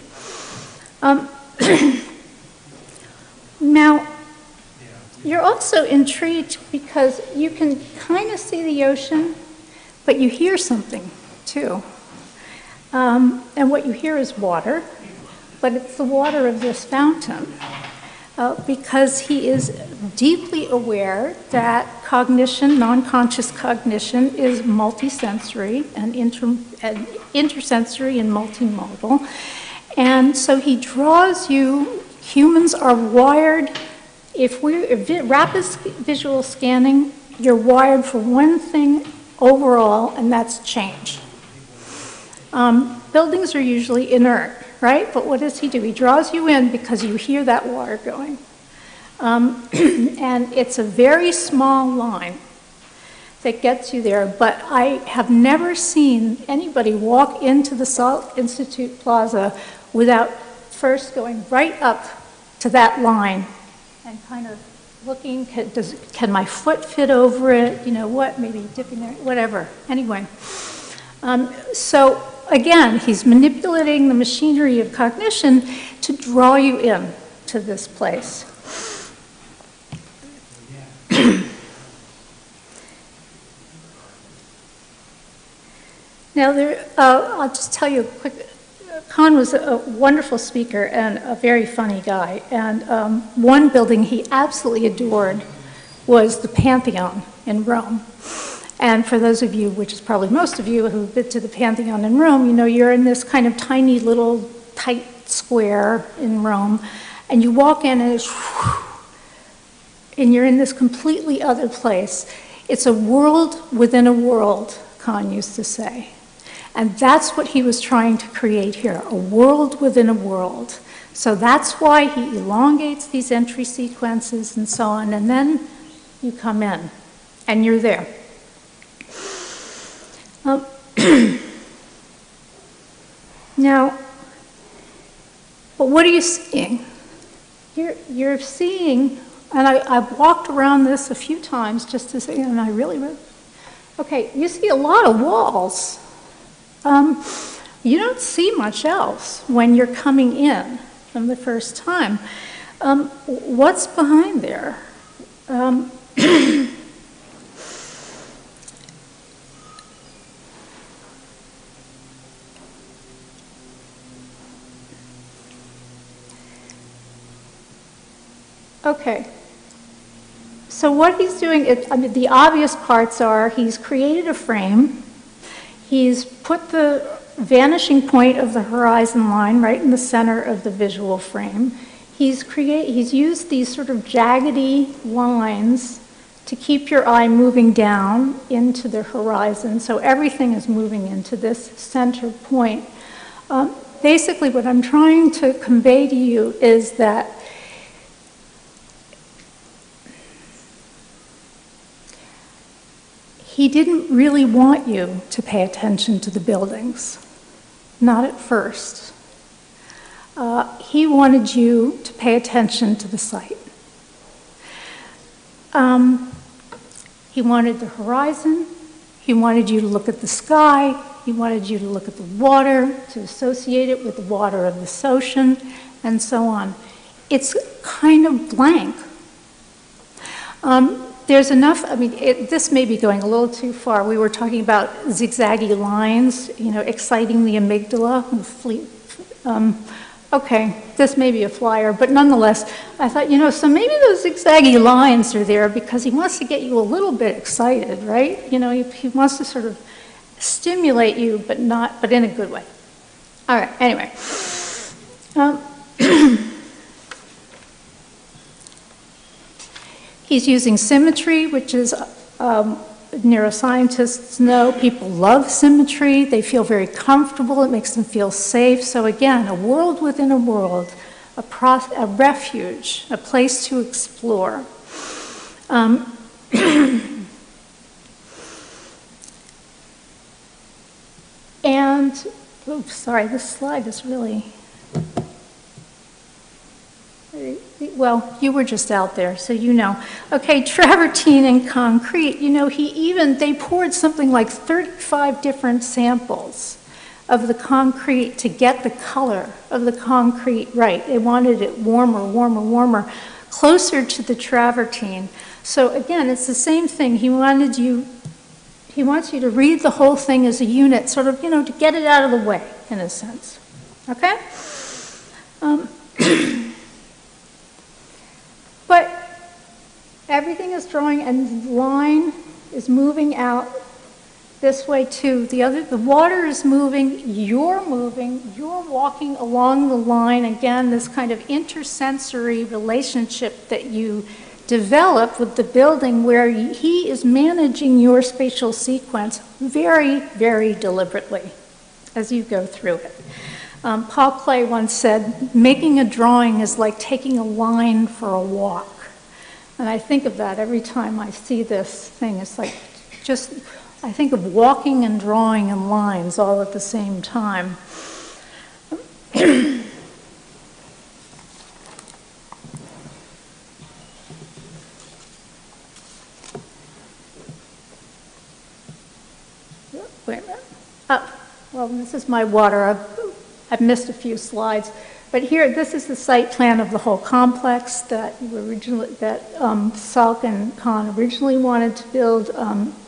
E: Now, you're also intrigued because you can kind of see the ocean, but you hear something too. And what you hear is water, but it's the water of this fountain because he is deeply aware that cognition, non-conscious cognition, is multisensory and intersensory and multimodal. And so he draws you, humans are wired, if rapid visual scanning, you're wired for one thing overall, and that's change. Buildings are usually inert, right? But what does he do? He draws you in because you hear that water going. And it's a very small line that gets you there, but I have never seen anybody walk into the Salk Institute Plaza without first going right up to that line and kind of looking, can my foot fit over it? You know what, maybe dipping there, whatever. Anyway, So again, he's manipulating the machinery of cognition to draw you in to this place. Now, I'll just tell you a quick. Kahn was a wonderful speaker and a very funny guy. And one building he absolutely adored was the Pantheon in Rome. And for those of you, which is probably most of you, who've been to the Pantheon in Rome, you know, you're in this kind of tiny little tight square in Rome, and you walk in and and you're in this completely other place. It's a world within a world, Kahn used to say. And that's what he was trying to create here, a world within a world. So that's why he elongates these entry sequences and so on, and then you come in, and you're there. Now, but what are you seeing? You're seeing, and I've walked around this a few times just to say, and I really, okay, you see a lot of walls. You don't see much else when you're coming in from the first time. What's behind there? Okay. So what he's doing, I mean, the obvious parts are he's created a frame. He's put the vanishing point of the horizon line right in the center of the visual frame. He's used these sort of jaggedy lines to keep your eye moving down into the horizon, so everything is moving into this center point. Basically, what I'm trying to convey to you is that he didn't really want you to pay attention to the buildings, not at first. He wanted you to pay attention to the site. He wanted the horizon. He wanted you to look at the sky. He wanted you to look at the water, to associate it with the water of this ocean, and so on. It's kind of blank. There's enough, I mean, this may be going a little too far. We were talking about zigzaggy lines, you know, exciting the amygdala. Okay, this may be a flyer, but nonetheless, I thought, you know, so maybe those zigzaggy lines are there because he wants to get you a little bit excited, right? You know, he wants to sort of stimulate you, but in a good way. All right, anyway. He's using symmetry, which is, neuroscientists know people love symmetry. They feel very comfortable. It makes them feel safe. So again, a world within a world, a refuge, a place to explore. And, oops, sorry, this slide is really... Well, you were just out there, so you know. Okay, travertine and concrete, you know, they poured something like 35 different samples of the concrete to get the color of the concrete right. They wanted it warmer, warmer, warmer, closer to the travertine. So again, it's the same thing. He wants you to read the whole thing as a unit, sort of, you know, to get it out of the way, in a sense. Okay? But everything is drawing, and the line is moving out this way too. The water is moving, you're walking along the line. Again, this kind of intersensory relationship that you develop with the building where he is managing your spatial sequence very, very deliberately as you go through it. Paul Klee once said, making a drawing is like taking a line for a walk. And I think of that every time I see this thing. It's like just, I think of walking and drawing in lines all at the same time. Wait a minute. well, this is my water. I've missed a few slides. But here, this is the site plan of the whole complex that Salk and Kahn originally wanted to build.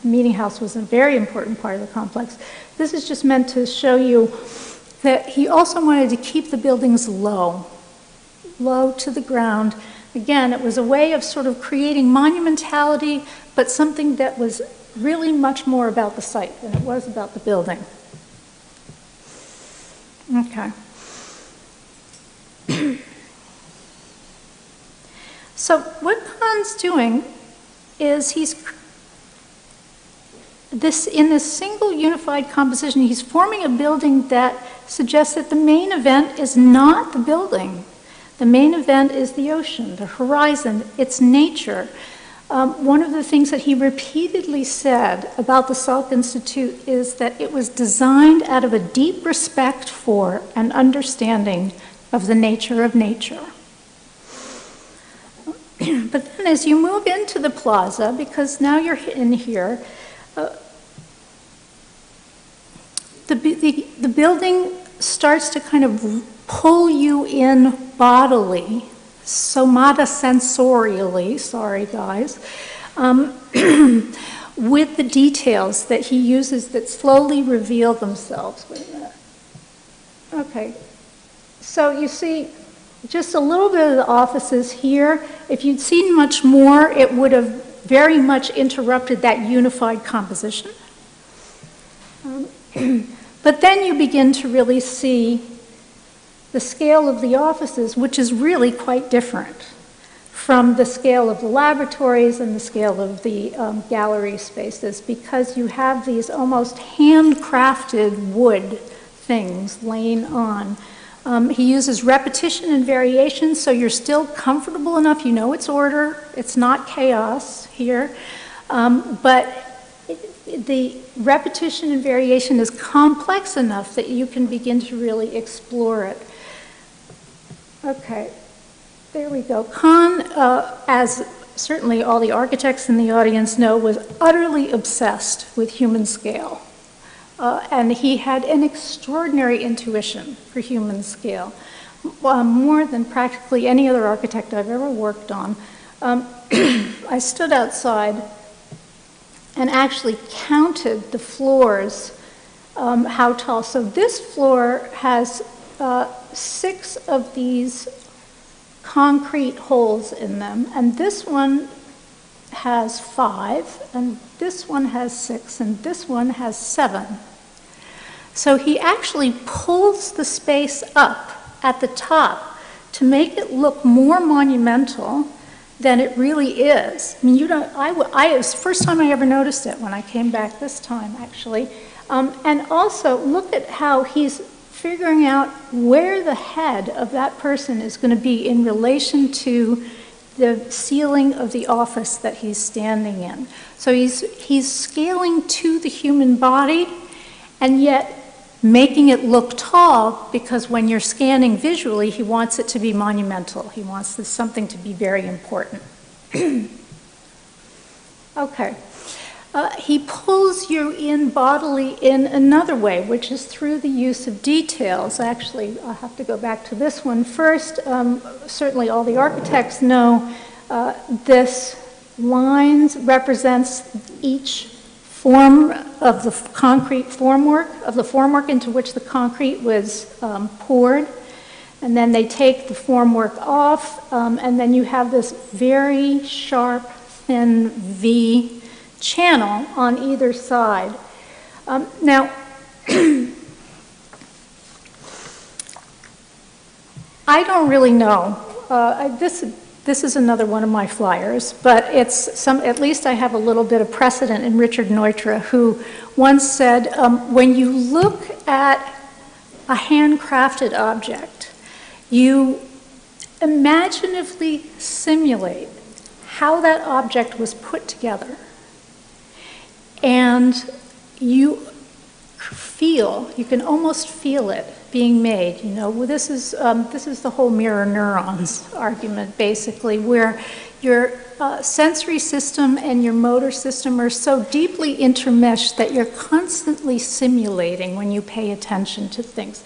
E: Meeting house was a very important part of the complex. This is just meant to show you that he also wanted to keep the buildings low to the ground. Again, it was a way of sort of creating monumentality, but something that was really much more about the site than it was about the building. Okay. So what Kahn's doing is in this single unified composition, he's forming a building that suggests that the main event is not the building. The main event is the ocean, the horizon, its nature. One of the things that he repeatedly said about the Salk Institute is that it was designed out of a deep respect for and understanding of the nature of nature. But then as you move into the plaza, because now you're in here, the building starts to kind of pull you in bodily, somatosensorially, sorry guys, with the details that he uses that slowly reveal themselves. Wait a minute. Okay, so you see just a little bit of the offices here. If you'd seen much more, it would have very much interrupted that unified composition. But then you begin to really see the scale of the offices, which is really quite different from the scale of the laboratories and the scale of the gallery spaces, because you have these almost handcrafted wood things laying on. He uses repetition and variation, so you're still comfortable enough. You know it's order. It's not chaos here. But the repetition and variation is complex enough that you can begin to really explore it. Okay, there we go. Kahn, as certainly all the architects in the audience know, was utterly obsessed with human scale. And he had an extraordinary intuition for human scale, more than practically any other architect I've ever worked on. I stood outside and actually counted the floors, how tall. So this floor has 6 of these concrete holes in them, and this one has 5, and this one has 6, and this one has 7. So he actually pulls the space up at the top to make it look more monumental than it really is. I mean, it was the first time I ever noticed it when I came back this time, actually. And also, look at how he's figuring out where the head of that person is going to be in relation to the ceiling of the office that he's standing in. So he's scaling to the human body, and yet making it look tall, because when you're scanning visually, he wants it to be monumental. He wants something to be very important. Okay. He pulls you in bodily in another way, which is through the use of details. Actually, I'll have to go back to this one first. Certainly all the architects know this lines represents each form of the concrete formwork, into which the concrete was poured. And then they take the formwork off, and then you have this very sharp, thin V channel on either side. Now, I don't really know. This is another one of my flyers, but at least I have a little bit of precedent in Richard Neutra, who once said, when you look at a handcrafted object, you imaginatively simulate how that object was put together. And you can almost feel it being made. You know, well, this is the whole mirror neurons argument, basically, where your sensory system and your motor system are so deeply intermeshed that you're constantly simulating when you pay attention to things.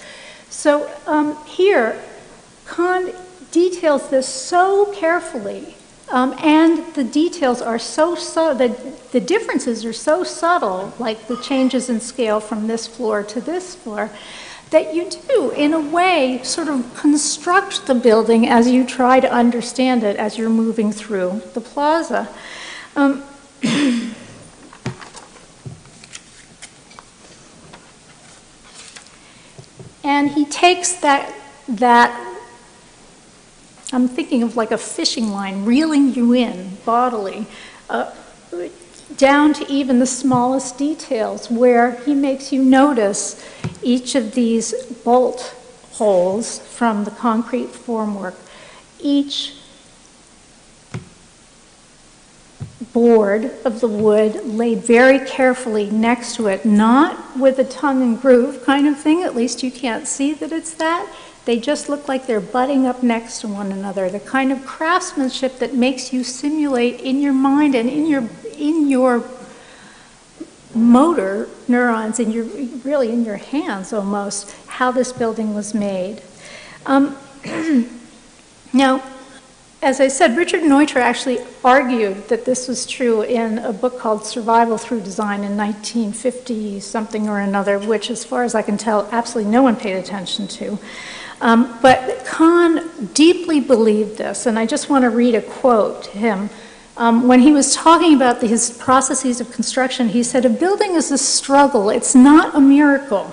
E: So here, Kahn details this so carefully, and the details are so subtle, the differences are so subtle, like the changes in scale from this floor to this floor, that you do, in a way, sort of construct the building as you try to understand it as you're moving through the plaza. And he takes that, I'm thinking of like a fishing line, reeling you in bodily, down to even the smallest details, where he makes you notice each of these bolt holes from the concrete formwork, each board of the wood laid very carefully next to it, not with a tongue and groove kind of thing, at least you can't see that it's that. They just look like they're butting up next to one another, the kind of craftsmanship that makes you simulate in your mind and in your motor neurons, really in your hands almost, how this building was made. Now, as I said, Richard Neutra actually argued that this was true in a book called Survival Through Design in 1950 something or another, which, as far as I can tell, absolutely no one paid attention to. But Kahn deeply believed this, and I just want to read a quote to him. When he was talking about his processes of construction, he said, "A building is a struggle, it's not a miracle.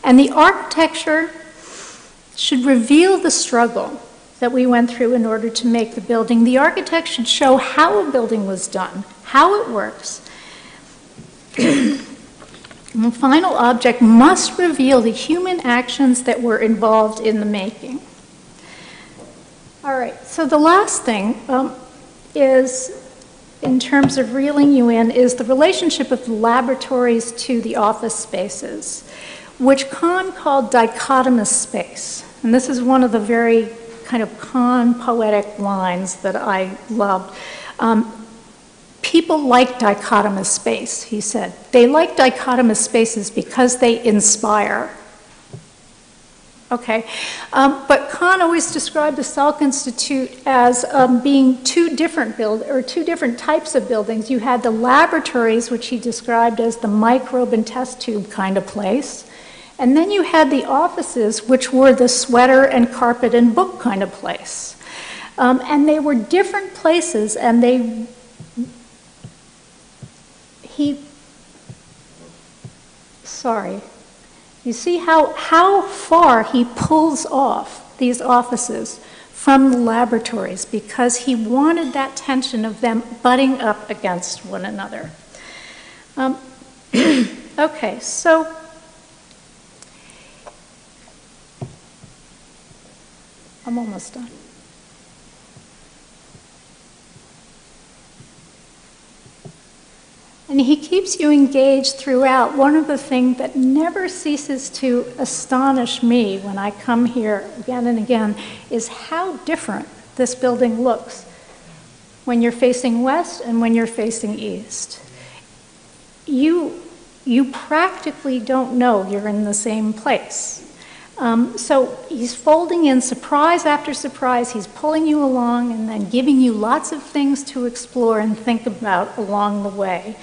E: And the architecture should reveal the struggle that we went through in order to make the building. The architect should show how a building was done, how it works. And the final object must reveal the human actions that were involved in the making." All right, so the last thing is, in terms of reeling you in, is the relationship of the laboratories to the office spaces, which Kahn called dichotomous space. And this is one of the very kind of Kahn poetic lines that I loved. People like dichotomous space, he said. They like dichotomous spaces because they inspire. Okay, but Kahn always described the Salk Institute as being two different types of buildings. You had the laboratories, which he described as the microbe and test tube kind of place. And then you had the offices, which were the sweater and carpet and book kind of place. And they were different places, and you see how far he pulls off these offices from the laboratories, because he wanted that tension of them butting up against one another. Okay, so I'm almost done. And he keeps you engaged throughout. One of the things that never ceases to astonish me when I come here again and again is how different this building looks when you're facing west and when you're facing east. You practically don't know you're in the same place. So he's folding in surprise after surprise. He's pulling you along and then giving you lots of things to explore and think about along the way.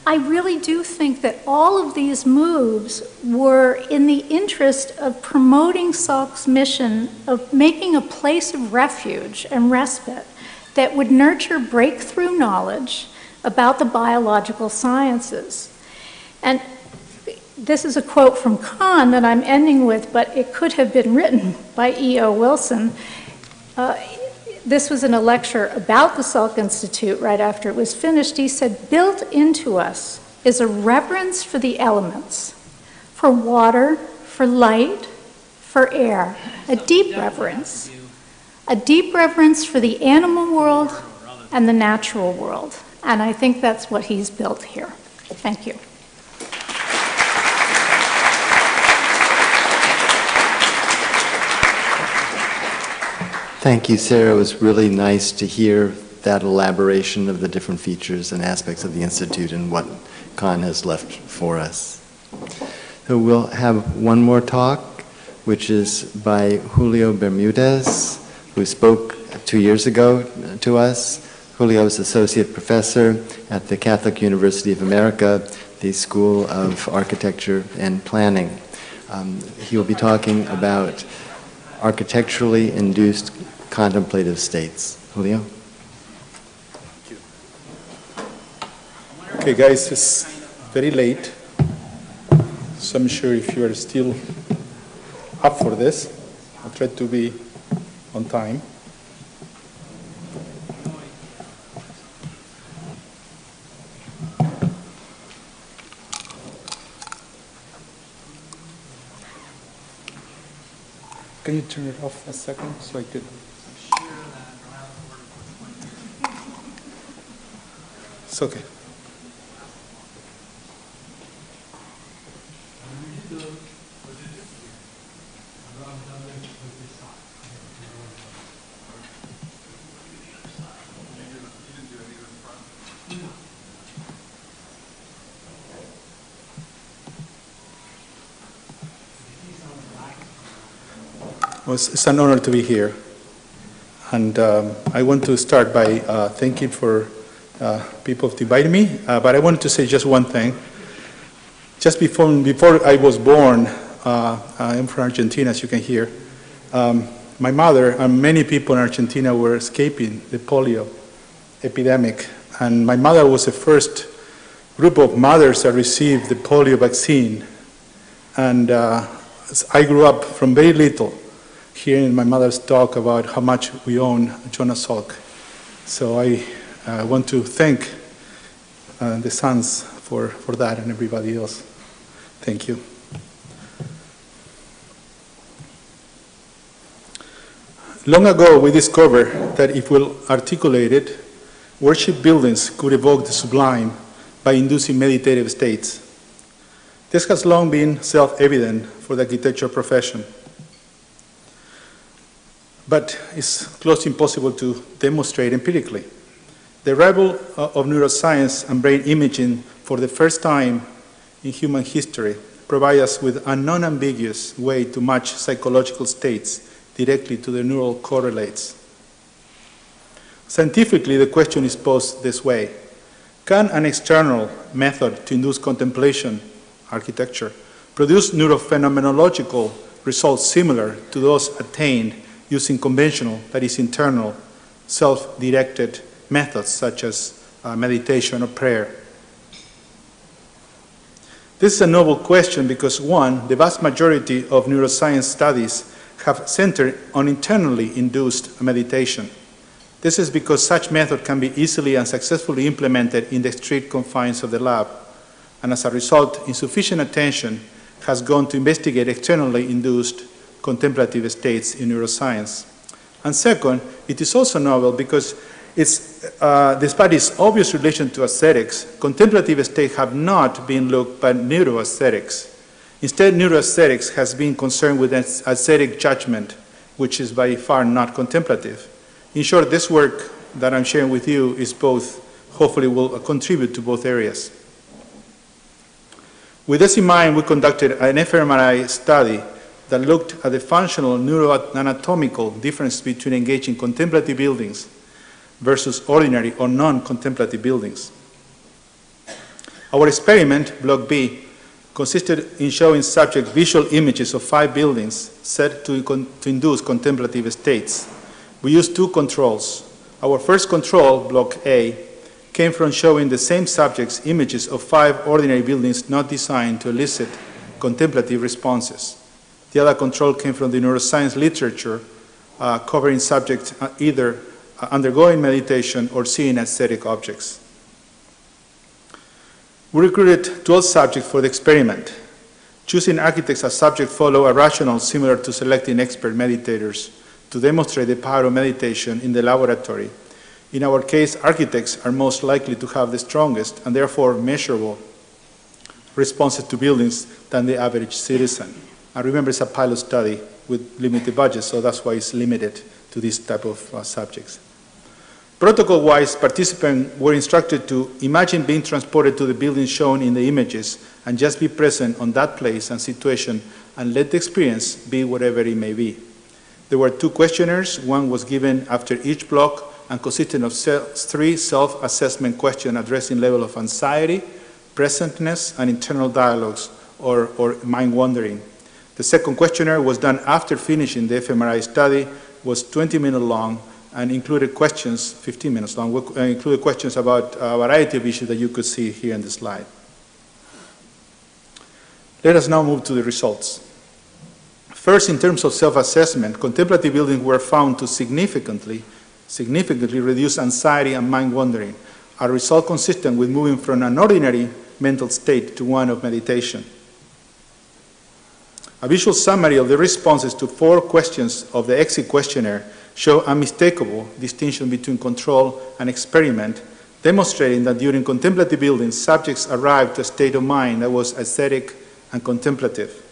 E: I really do think that all of these moves were in the interest of promoting Salk's mission of making a place of refuge and respite that would nurture breakthrough knowledge about the biological sciences. And this is a quote from Kahn that I'm ending with, but it could have been written by E.O. Wilson. This was in a lecture about the Salk Institute right after it was finished. He said, "Built into us is a reverence for the elements, for water, for light, for air, a deep reverence for the animal world and the natural world." And I think that's what he's built here. Thank you.
B: Thank you, Sarah. It was really nice to hear that elaboration of the different features and aspects of the Institute and what Kahn has left for us. So we'll have one more talk, which is by Julio Bermudez, who spoke 2 years ago to us. Julio is Associate Professor at the Catholic University of America, the School of Architecture and Planning. He will be talking about architecturally induced contemplative states. Julio?
F: Okay, guys, it's very late, so I'm sure if you are still up for this, I'll try to be on time. Can you turn it off a second so I could? It's okay. Well, it's an honor to be here, and I want to start by thanking for people to invite me, but I wanted to say just one thing. Just before I was born, I'm from Argentina, as you can hear. My mother and many people in Argentina were escaping the polio epidemic, and my mother was the first group of mothers that received the polio vaccine. And I grew up from very little hearing my mother's talk about how much we own Jonas Salk. So I want to thank the sons for that and everybody else. Thank you. Long ago, we discovered that if we articulate it, worship buildings could evoke the sublime by inducing meditative states. This has long been self-evident for the architecture profession, but it's close to impossible to demonstrate empirically. The arrival of neuroscience and brain imaging for the first time in human history provide us with a non-ambiguous way to match psychological states directly to the neural correlates. Scientifically, the question is posed this way. Can an external method to induce contemplation, architecture, produce neurophenomenological results similar to those attained using conventional, that is internal, self-directed methods such as meditation or prayer? This is a novel question because, one, the vast majority of neuroscience studies have centered on internally induced meditation. This is because such method can be easily and successfully implemented in the strict confines of the lab, and as a result, insufficient attention has gone to investigate externally induced contemplative states in neuroscience. And second, it is also novel because despite its obvious relation to aesthetics, contemplative states have not been looked by neuroaesthetics. Instead, neuroaesthetics has been concerned with aesthetic judgment, which is by far not contemplative. In short, this work that I'm sharing with you is both, hopefully will contribute to both areas. With this in mind, we conducted an fMRI study that looked at the functional neuroanatomical difference between engaging contemplative buildings versus ordinary or non-contemplative buildings. Our experiment, Block B, consisted in showing subjects visual images of 5 buildings set to induce contemplative states. We used 2 controls. Our first control, Block A, came from showing the same subjects images of 5 ordinary buildings not designed to elicit contemplative responses. The other control came from the neuroscience literature covering subjects either undergoing meditation or seeing aesthetic objects. We recruited 12 subjects for the experiment. Choosing architects as subjects follow a rationale similar to selecting expert meditators to demonstrate the power of meditation in the laboratory. In our case, architects are most likely to have the strongest and therefore measurable responses to buildings than the average citizen. And remember, it's a pilot study with limited budget, so that's why it's limited to this type of subjects. Protocol-wise, participants were instructed to imagine being transported to the building shown in the images and just be present on that place and situation and let the experience be whatever it may be. There were 2 questionnaires. One was given after each block and consisted of 3 self-assessment questions addressing level of anxiety, presentness, and internal dialogues or mind wandering. The second questionnaire was done after finishing the fMRI study, was 20 minutes long, and included questions, 15 minutes long, included questions about a variety of issues that you could see here in the slide. Let us now move to the results. First, in terms of self-assessment, contemplative buildings were found to significantly reduce anxiety and mind wandering, a result consistent with moving from an ordinary mental state to one of meditation. A visual summary of the responses to 4 questions of the exit questionnaire show unmistakable distinction between control and experiment, demonstrating that during contemplative building, subjects arrived to a state of mind that was aesthetic and contemplative.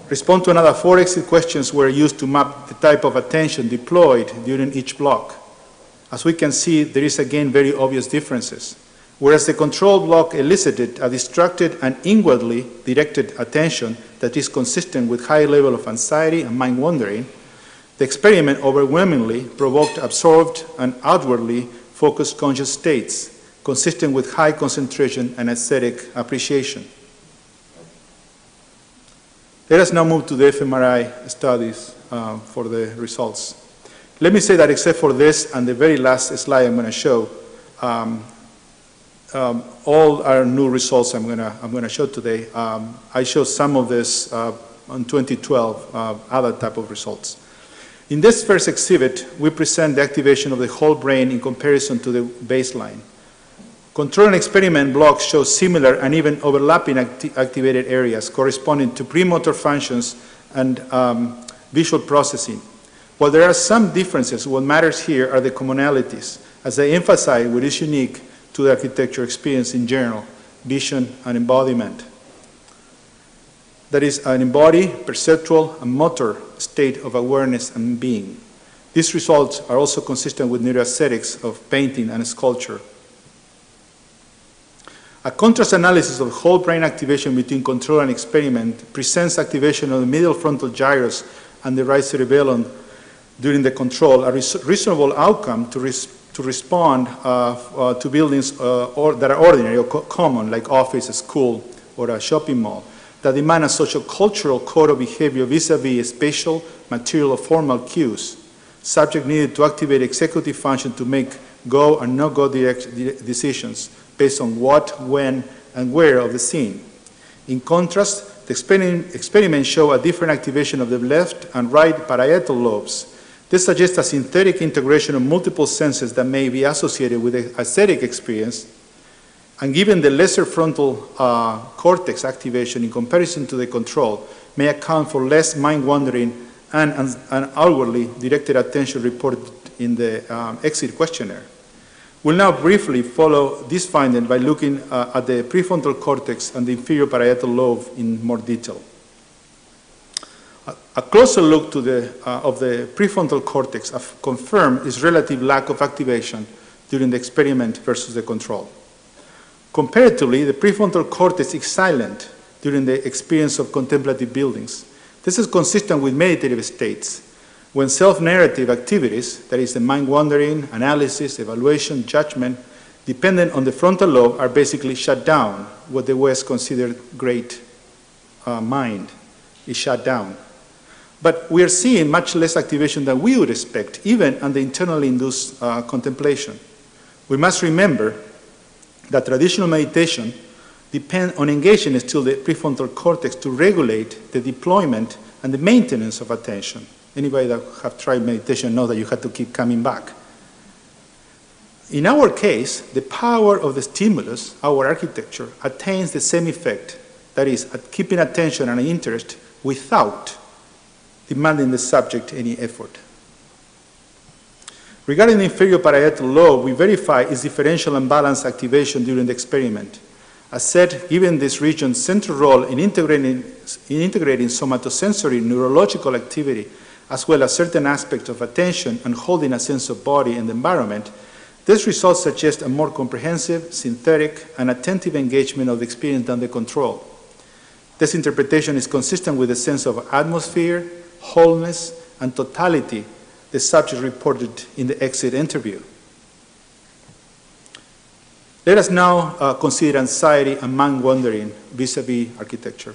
F: Response to another 4 exit questions were used to map the type of attention deployed during each block. As we can see, there is again very obvious differences. Whereas the control block elicited a distracted and inwardly directed attention that is consistent with high level of anxiety and mind wandering, the experiment overwhelmingly provoked absorbed and outwardly focused conscious states, consistent with high concentration and aesthetic appreciation. Let us now move to the fMRI studies for the results. Let me say that except for this and the very last slide I'm going to show, all are new results I'm going to show today. I showed some of this on 2012, other type of results. In this first exhibit, we present the activation of the whole brain in comparison to the baseline. Control and experiment blocks show similar and even overlapping activated areas corresponding to premotor functions and visual processing. While there are some differences, what matters here are the commonalities, as I emphasize what is unique to the architecture experience in general, vision and embodiment. That is an embodied, perceptual, and motor state of awareness and being. These results are also consistent with neuroaesthetics of painting and sculpture. A contrast analysis of whole brain activation between control and experiment presents activation of the middle frontal gyrus and the right cerebellum during the control, a reasonable outcome to respond to buildings that are ordinary or common, like office, a school, or a shopping mall, that demand a social-cultural code of behavior vis-a-vis spatial, material, or formal cues. Subject needed to activate executive function to make go and no-go decisions based on what, when, and where of the scene. In contrast, the experiments show a different activation of the left and right parietal lobes. This suggests a synthetic integration of multiple senses that may be associated with the aesthetic experience, and given the lesser frontal cortex activation in comparison to the control, may account for less mind wandering and outwardly directed attention reported in the exit questionnaire. We'll now briefly follow this finding by looking at the prefrontal cortex and the inferior parietal lobe in more detail. A closer look to of the prefrontal cortex confirmed its relative lack of activation during the experiment versus the control. Comparatively, the prefrontal cortex is silent during the experience of contemplative buildings. This is consistent with meditative states, when self-narrative activities, that is the mind wandering, analysis, evaluation, judgment, dependent on the frontal lobe, are basically shut down. What the West considered great mind is shut down. But we are seeing much less activation than we would expect, even under internally induced contemplation. We must remember that traditional meditation depends on engaging still the prefrontal cortex to regulate the deployment and the maintenance of attention. Anybody that have tried meditation knows that you have to keep coming back. In our case, the power of the stimulus, our architecture, attains the same effect, that is, at keeping attention and interest without demanding the subject any effort. Regarding the inferior parietal lobe, we verify its differential and balanced activation during the experiment. As said, given this region's central role in integrating somatosensory neurological activity, as well as certain aspects of attention and holding a sense of body and environment, these results suggest a more comprehensive, synthetic, and attentive engagement of the experience than the control. This interpretation is consistent with the sense of atmosphere, wholeness, and totality the subject reported in the exit interview. Let us now consider anxiety and mind-wandering vis-a-vis architecture.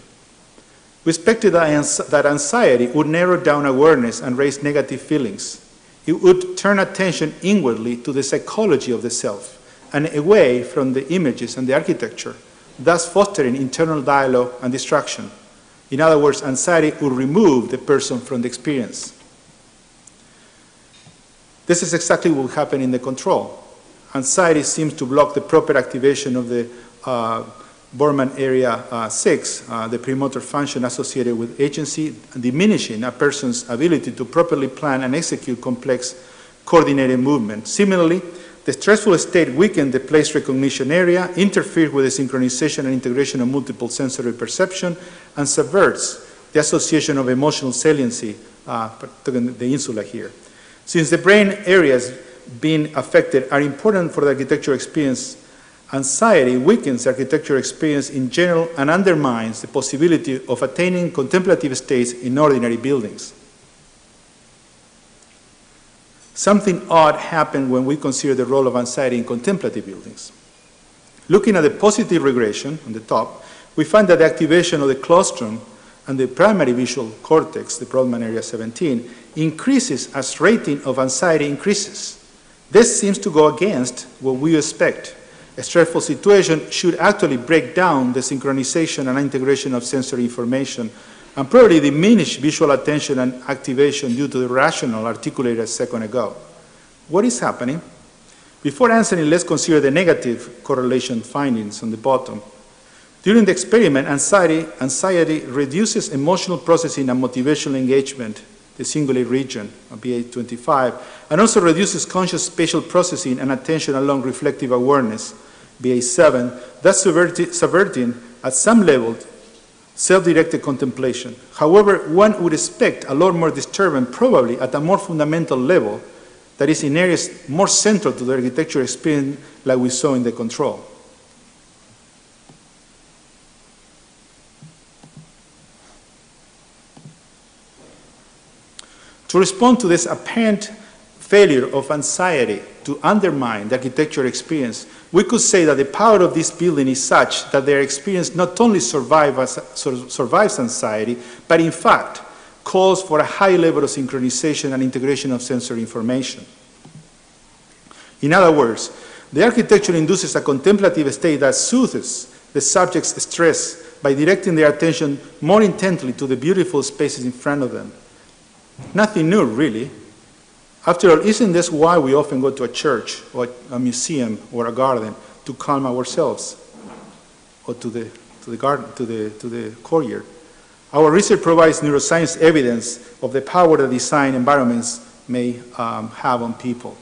F: We expected that anxiety would narrow down awareness and raise negative feelings. It would turn attention inwardly to the psychology of the self and away from the images and the architecture, thus fostering internal dialogue and distraction. In other words, anxiety would remove the person from the experience. This is exactly what happened in the control. Anxiety seems to block the proper activation of the Borman area 6, the premotor function associated with agency, diminishing a person's ability to properly plan and execute complex coordinated movement. Similarly, the stressful state weakened the place recognition area, interferes with the synchronization and integration of multiple sensory perception, and subverts the association of emotional saliency, particularly the insula here. Since the brain areas being affected are important for the architectural experience, anxiety weakens the architectural experience in general and undermines the possibility of attaining contemplative states in ordinary buildings. Something odd happened when we consider the role of anxiety in contemplative buildings. Looking at the positive regression on the top, we find that the activation of the claustrum and the primary visual cortex, the Brodmann area 17, increases as rating of anxiety increases. This seems to go against what we expect. A stressful situation should actually break down the synchronization and integration of sensory information and probably diminish visual attention and activation due to the rationale articulated a second ago. What is happening? Before answering, let's consider the negative correlation findings on the bottom. During the experiment, anxiety reduces emotional processing and motivational engagement, the cingulate region of BA25, and also reduces conscious spatial processing and attention along reflective awareness, BA7, thus subverting at some level self-directed contemplation. However, one would expect a lot more disturbance probably at a more fundamental level, that is in areas more central to the architectural experience like we saw in the control. To respond to this apparent failure of anxiety to undermine the architectural experience, we could say that the power of this building is such that their experience not only survives anxiety, but in fact calls for a high level of synchronization and integration of sensory information. In other words, the architecture induces a contemplative state that soothes the subject's stress by directing their attention more intently to the beautiful spaces in front of them. Nothing new, really. After all, isn't this why we often go to a church or a museum or a garden to calm ourselves, or to the courtyard? Our research provides neuroscience evidence of the power that design environments may have on people.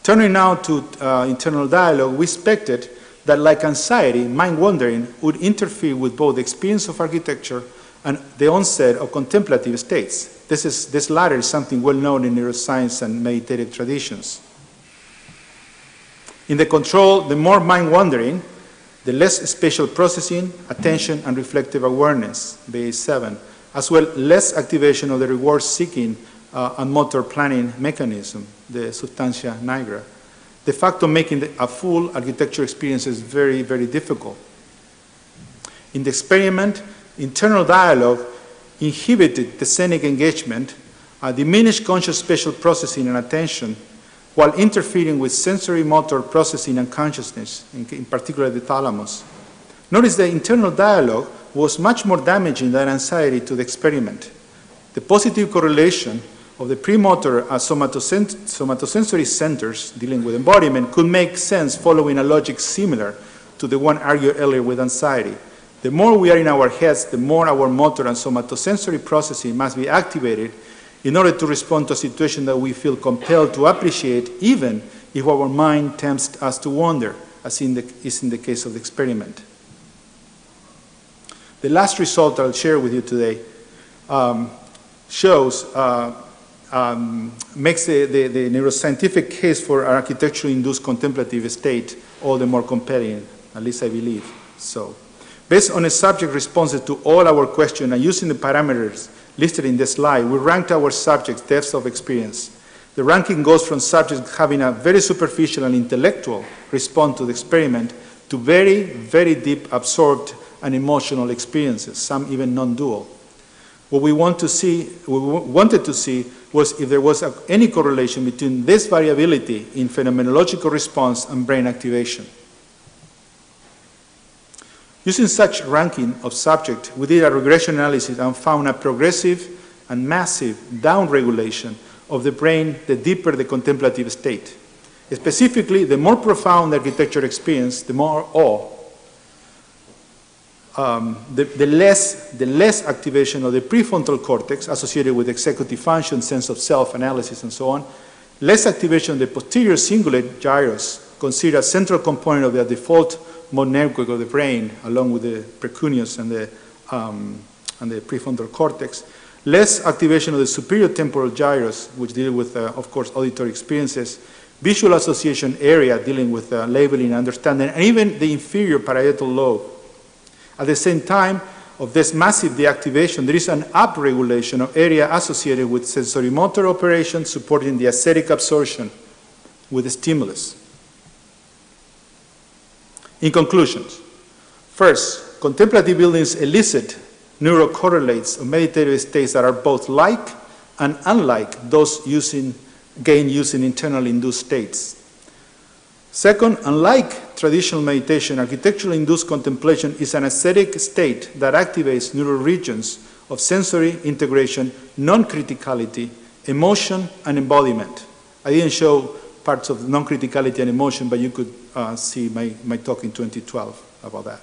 F: Turning now to internal dialogue, we expected that, like anxiety, mind-wandering would interfere with both the experience of architecture and the onset of contemplative states. This latter is something well known in neuroscience and meditative traditions. In the control, the more mind-wandering, the less spatial processing, attention, and reflective awareness, BA7, as well less activation of the reward-seeking and motor planning mechanism, the substantia nigra, de facto making a full architecture experience is very, very difficult. In the experiment, internal dialogue inhibited the scenic engagement, diminished conscious spatial processing and attention, while interfering with sensory motor processing and consciousness, in particular the thalamus. Notice the internal dialogue was much more damaging than anxiety to the experiment. The positive correlation of the premotor somatosensory centers dealing with embodiment could make sense following a logic similar to the one argued earlier with anxiety. The more we are in our heads, the more our motor and somatosensory processing must be activated in order to respond to a situation that we feel compelled to appreciate, even if our mind tempts us to wander. as is in the case of the experiment. The last result I'll share with you today makes the neuroscientific case for an architecture-induced contemplative state all the more compelling, at least I believe so. Based on a subject responses to all our questions and using the parameters listed in the slide, we ranked our subjects' depths of experience. The ranking goes from subjects having a very superficial and intellectual response to the experiment to very, very deep, absorbed and emotional experiences, some even non-dual. What we wanted to see was if there was any correlation between this variability in phenomenological response and brain activation. Using such ranking of subjects, we did a regression analysis and found a progressive and massive downregulation of the brain the deeper the contemplative state. Specifically, the more profound the architecture experience, the more awe, the less activation of the prefrontal cortex associated with executive function, sense of self, analysis, and so on, less activation of the posterior cingulate gyrus, considered a central component of the default mode network of the brain, along with the precuneus and the prefrontal cortex, less activation of the superior temporal gyrus, which deal with, of course, auditory experiences, visual association area dealing with labeling and understanding, and even the inferior parietal lobe. At the same time of this massive deactivation, there is an upregulation of area associated with sensorimotor operations supporting the aesthetic absorption with the stimulus. In conclusions, first, contemplative buildings elicit neurocorrelates of meditative states that are both like and unlike those gained using internally induced states. Second, unlike traditional meditation, architecturally induced contemplation is an aesthetic state that activates neural regions of sensory integration, non-criticality, emotion, and embodiment. I didn't show parts of non-criticality and emotion, but you could see my talk in 2012 about that.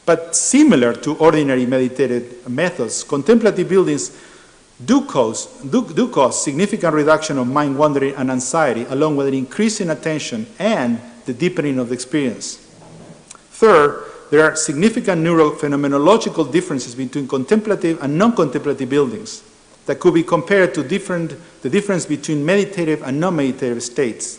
F: But similar to ordinary meditative methods, contemplative buildings do cause significant reduction of mind wandering and anxiety, along with an increase in attention and the deepening of the experience. Third, there are significant neurophenomenological differences between contemplative and non-contemplative buildings that could be compared to the difference between meditative and non-meditative states.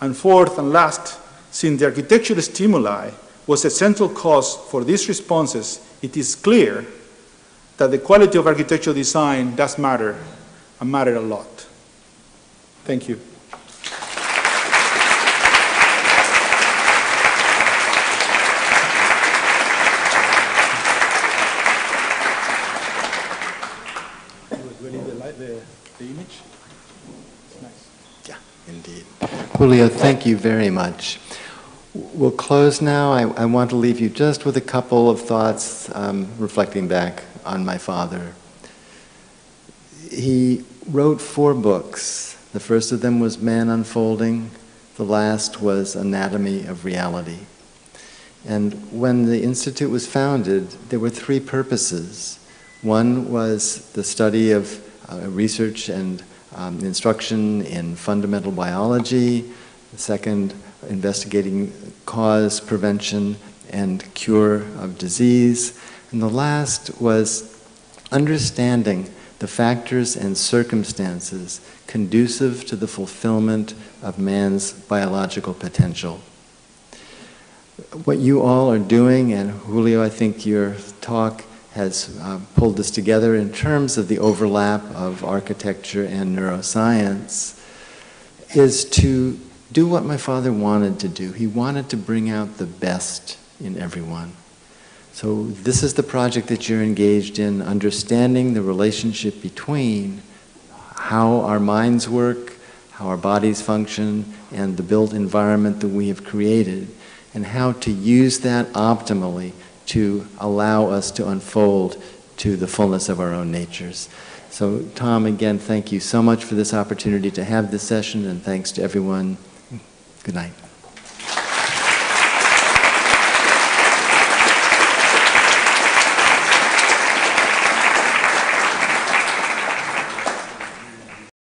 F: And fourth and last, since the architectural stimuli was a central cause for these responses, it is clear that the quality of architectural design does matter, and matter a lot. Thank you. The image? It's nice.
B: Yeah, indeed. Julio, thank you very much. We'll close now. I want to leave you just with a couple of thoughts reflecting back on my father. He wrote 4 books. The first of them was Man Unfolding. The last was Anatomy of Reality. And when the Institute was founded, there were 3 purposes. One was the study of research and instruction in fundamental biology. The second, investigating cause, prevention, and cure of disease. And the last was understanding the factors and circumstances conducive to the fulfillment of man's biological potential. What you all are doing, and Julio, I think your talk has pulled this together in terms of the overlap of architecture and neuroscience, is to do what my father wanted to do. He wanted to bring out the best in everyone. So this is the project that you're engaged in, understanding the relationship between how our minds work, how our bodies function, and the built environment that we have created, and how to use that optimally to allow us to unfold to the fullness of our own natures. So Tom, again, thank you so much for this opportunity to have this session, and thanks to everyone. Good night.